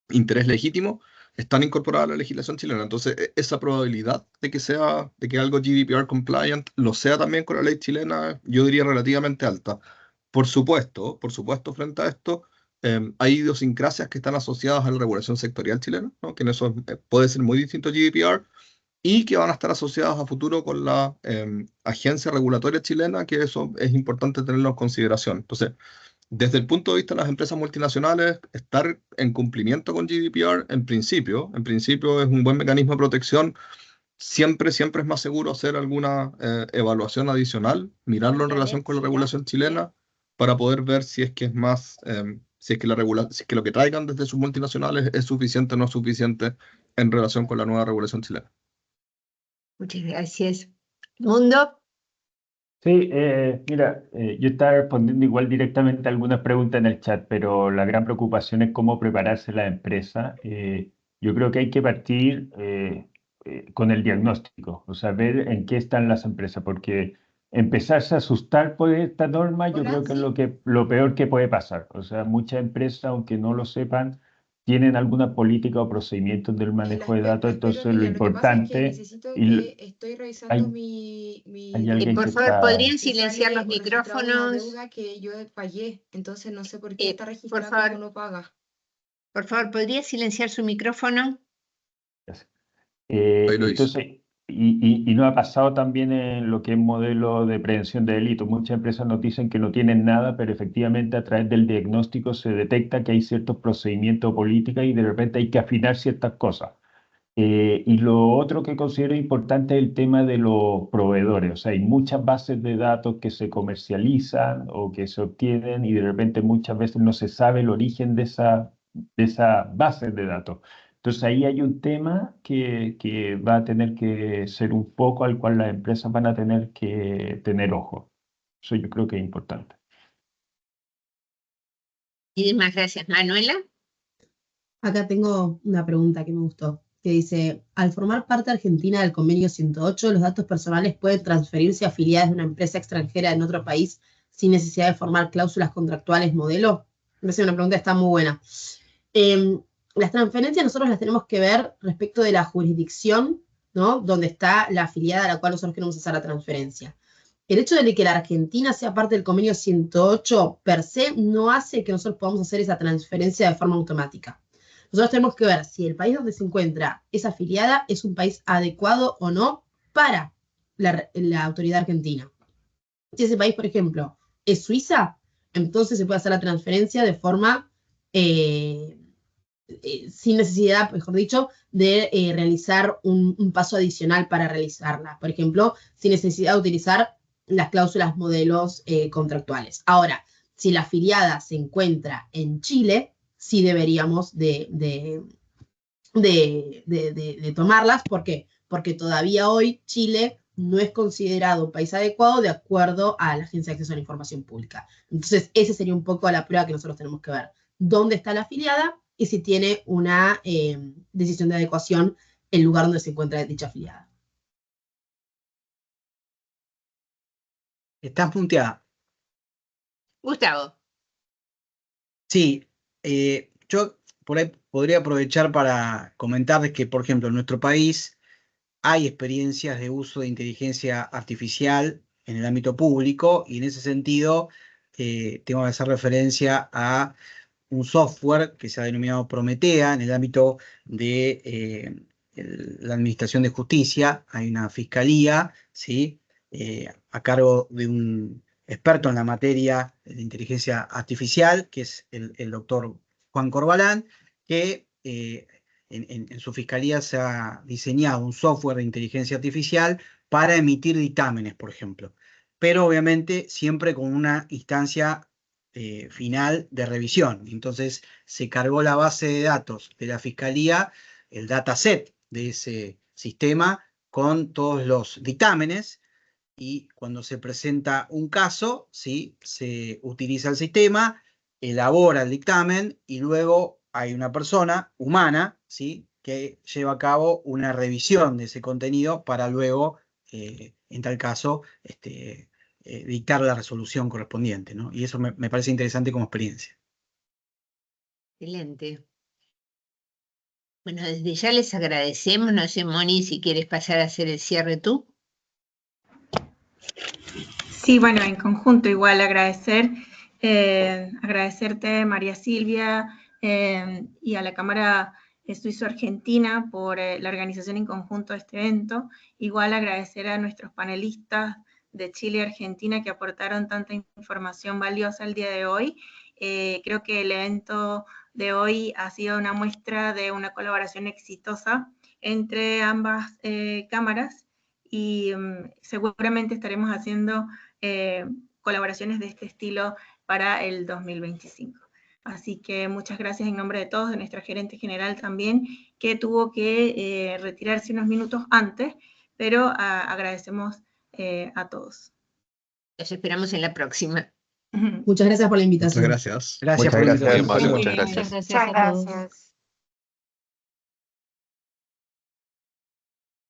Speaker 3: interés legítimo, están incorporadas a la legislación chilena. Entonces, esa probabilidad de que algo GDPR compliant lo sea también con la ley chilena, yo diría relativamente alta. Por supuesto, frente a esto, hay idiosincrasias que están asociadas a la regulación sectorial chilena, ¿no? Que en eso puede ser muy distinto a GDPR, y que van a estar asociadas a futuro con la agencia regulatoria chilena, que eso es importante tenerlo en consideración. Entonces, desde el punto de vista de las empresas multinacionales, estar en cumplimiento con GDPR, en principio es un buen mecanismo de protección. Siempre es más seguro hacer alguna evaluación adicional, mirarlo en relación con la regulación chilena, para poder ver si es que es más, si es que lo que traigan desde sus multinacionales es suficiente o no suficiente en relación con la nueva regulación chilena.
Speaker 2: Muchas gracias. Mundo.
Speaker 6: Sí, mira, yo estaba respondiendo igual directamente a algunas preguntas en el chat, pero la gran preocupación es cómo prepararse la empresa. Yo creo que hay que partir con el diagnóstico, o sea, ver en qué están las empresas, porque empezarse a asustar por esta norma, yo creo que es lo peor que puede pasar. O sea, muchas empresas, aunque no lo sepan, tienen alguna política o procedimientos del manejo de datos, entonces lo importante...
Speaker 8: Estoy revisando
Speaker 6: hay
Speaker 8: mi
Speaker 6: alguien
Speaker 2: Por
Speaker 6: que
Speaker 2: favor,
Speaker 6: está...
Speaker 2: ¿podrían
Speaker 8: y
Speaker 2: silenciar
Speaker 8: sale
Speaker 2: los
Speaker 8: registrado una
Speaker 2: micrófonos?
Speaker 8: deuda que yo pagué, entonces no sé por qué está
Speaker 2: Por
Speaker 8: registrado
Speaker 2: favor.
Speaker 8: como no paga.
Speaker 2: Por favor, ¿podría silenciar su micrófono?
Speaker 3: Ahí lo hice.
Speaker 6: Entonces, y no ha pasado también en lo que es modelo de prevención de delitos. Muchas empresas nos dicen que no tienen nada, pero efectivamente a través del diagnóstico se detecta que hay ciertos procedimientos políticos y de repente hay que afinar ciertas cosas. Y lo otro que considero importante es el tema de los proveedores. O sea, hay muchas bases de datos que se comercializan o que se obtienen y de repente muchas veces no se sabe el origen de esa base de datos. Entonces ahí hay un tema que va a tener que ser un foco al cual las empresas van a tener que tener ojo. Eso yo creo que es importante.
Speaker 2: Y más gracias, Manuela.
Speaker 5: Acá tengo una pregunta que me gustó, que dice, al formar parte Argentina del convenio 108, los datos personales pueden transferirse a afiliadas de una empresa extranjera en otro país sin necesidad de formar cláusulas contractuales modelo. Me parece una pregunta que está muy buena. Las transferencias nosotros las tenemos que ver respecto de la jurisdicción, ¿no? Donde está la afiliada a la cual nosotros queremos hacer la transferencia. El hecho de que la Argentina sea parte del convenio 108 per se no hace que nosotros podamos hacer esa transferencia de forma automática. Nosotros tenemos que ver si el país donde se encuentra esa afiliada es un país adecuado o no para la autoridad argentina. Si ese país, por ejemplo, es Suiza, entonces se puede hacer la transferencia de forma sin necesidad, mejor dicho, de realizar un paso adicional para realizarla. Por ejemplo, sin necesidad de utilizar las cláusulas modelos contractuales. Ahora, si la afiliada se encuentra en Chile, sí deberíamos de tomarlas. ¿Por qué? Porque todavía hoy Chile no es considerado un país adecuado de acuerdo a la Agencia de Acceso a la Información Pública. Entonces, esa sería un poco la prueba que nosotros tenemos que ver. ¿Dónde está la afiliada? Y si tiene una decisión de adecuación el lugar donde se encuentra dicha afiliada.
Speaker 4: ¿Estás punteada?
Speaker 2: Gustavo.
Speaker 4: Sí, yo por ahí podría aprovechar para comentarles que, por ejemplo, en nuestro país hay experiencias de uso de inteligencia artificial en el ámbito público y en ese sentido tengo que hacer referencia a un software que se ha denominado Prometea en el ámbito de la Administración de Justicia. Hay una fiscalía, ¿sí? A cargo de un experto en la materia de inteligencia artificial, que es el doctor Juan Corbalán, que en su fiscalía se ha diseñado un software de inteligencia artificial para emitir dictámenes, por ejemplo. Pero obviamente siempre con una instancia final de revisión. Entonces se cargó la base de datos de la fiscalía, el dataset de ese sistema con todos los dictámenes, y cuando se presenta un caso, ¿sí? Se utiliza el sistema, elabora el dictamen y luego hay una persona humana, ¿sí? Que lleva a cabo una revisión de ese contenido para luego, en tal caso, dictar la resolución correspondiente, ¿no? Y eso me parece interesante como experiencia.
Speaker 2: Excelente. Bueno, desde ya les agradecemos. No sé, Moni, si quieres pasar a hacer el cierre tú.
Speaker 9: Sí, bueno, en conjunto igual agradecerte, María Silvia, y a la Cámara Suizo-Argentina por la organización en conjunto de este evento. Igual agradecer a nuestros panelistas de Chile y Argentina que aportaron tanta información valiosa el día de hoy. Creo que el evento de hoy ha sido una muestra de una colaboración exitosa entre ambas cámaras y seguramente estaremos haciendo colaboraciones de este estilo para el 2025. Así que muchas gracias en nombre de todos, de nuestra gerente general también, que tuvo que retirarse unos minutos antes, pero agradecemos a todos.
Speaker 2: Los esperamos en la próxima.
Speaker 5: Muchas gracias por la invitación.
Speaker 3: Muchas gracias.
Speaker 4: Gracias
Speaker 6: Muchas
Speaker 4: por la
Speaker 6: gracias,
Speaker 4: invitación.
Speaker 6: Mario.
Speaker 8: Muchas gracias a todos.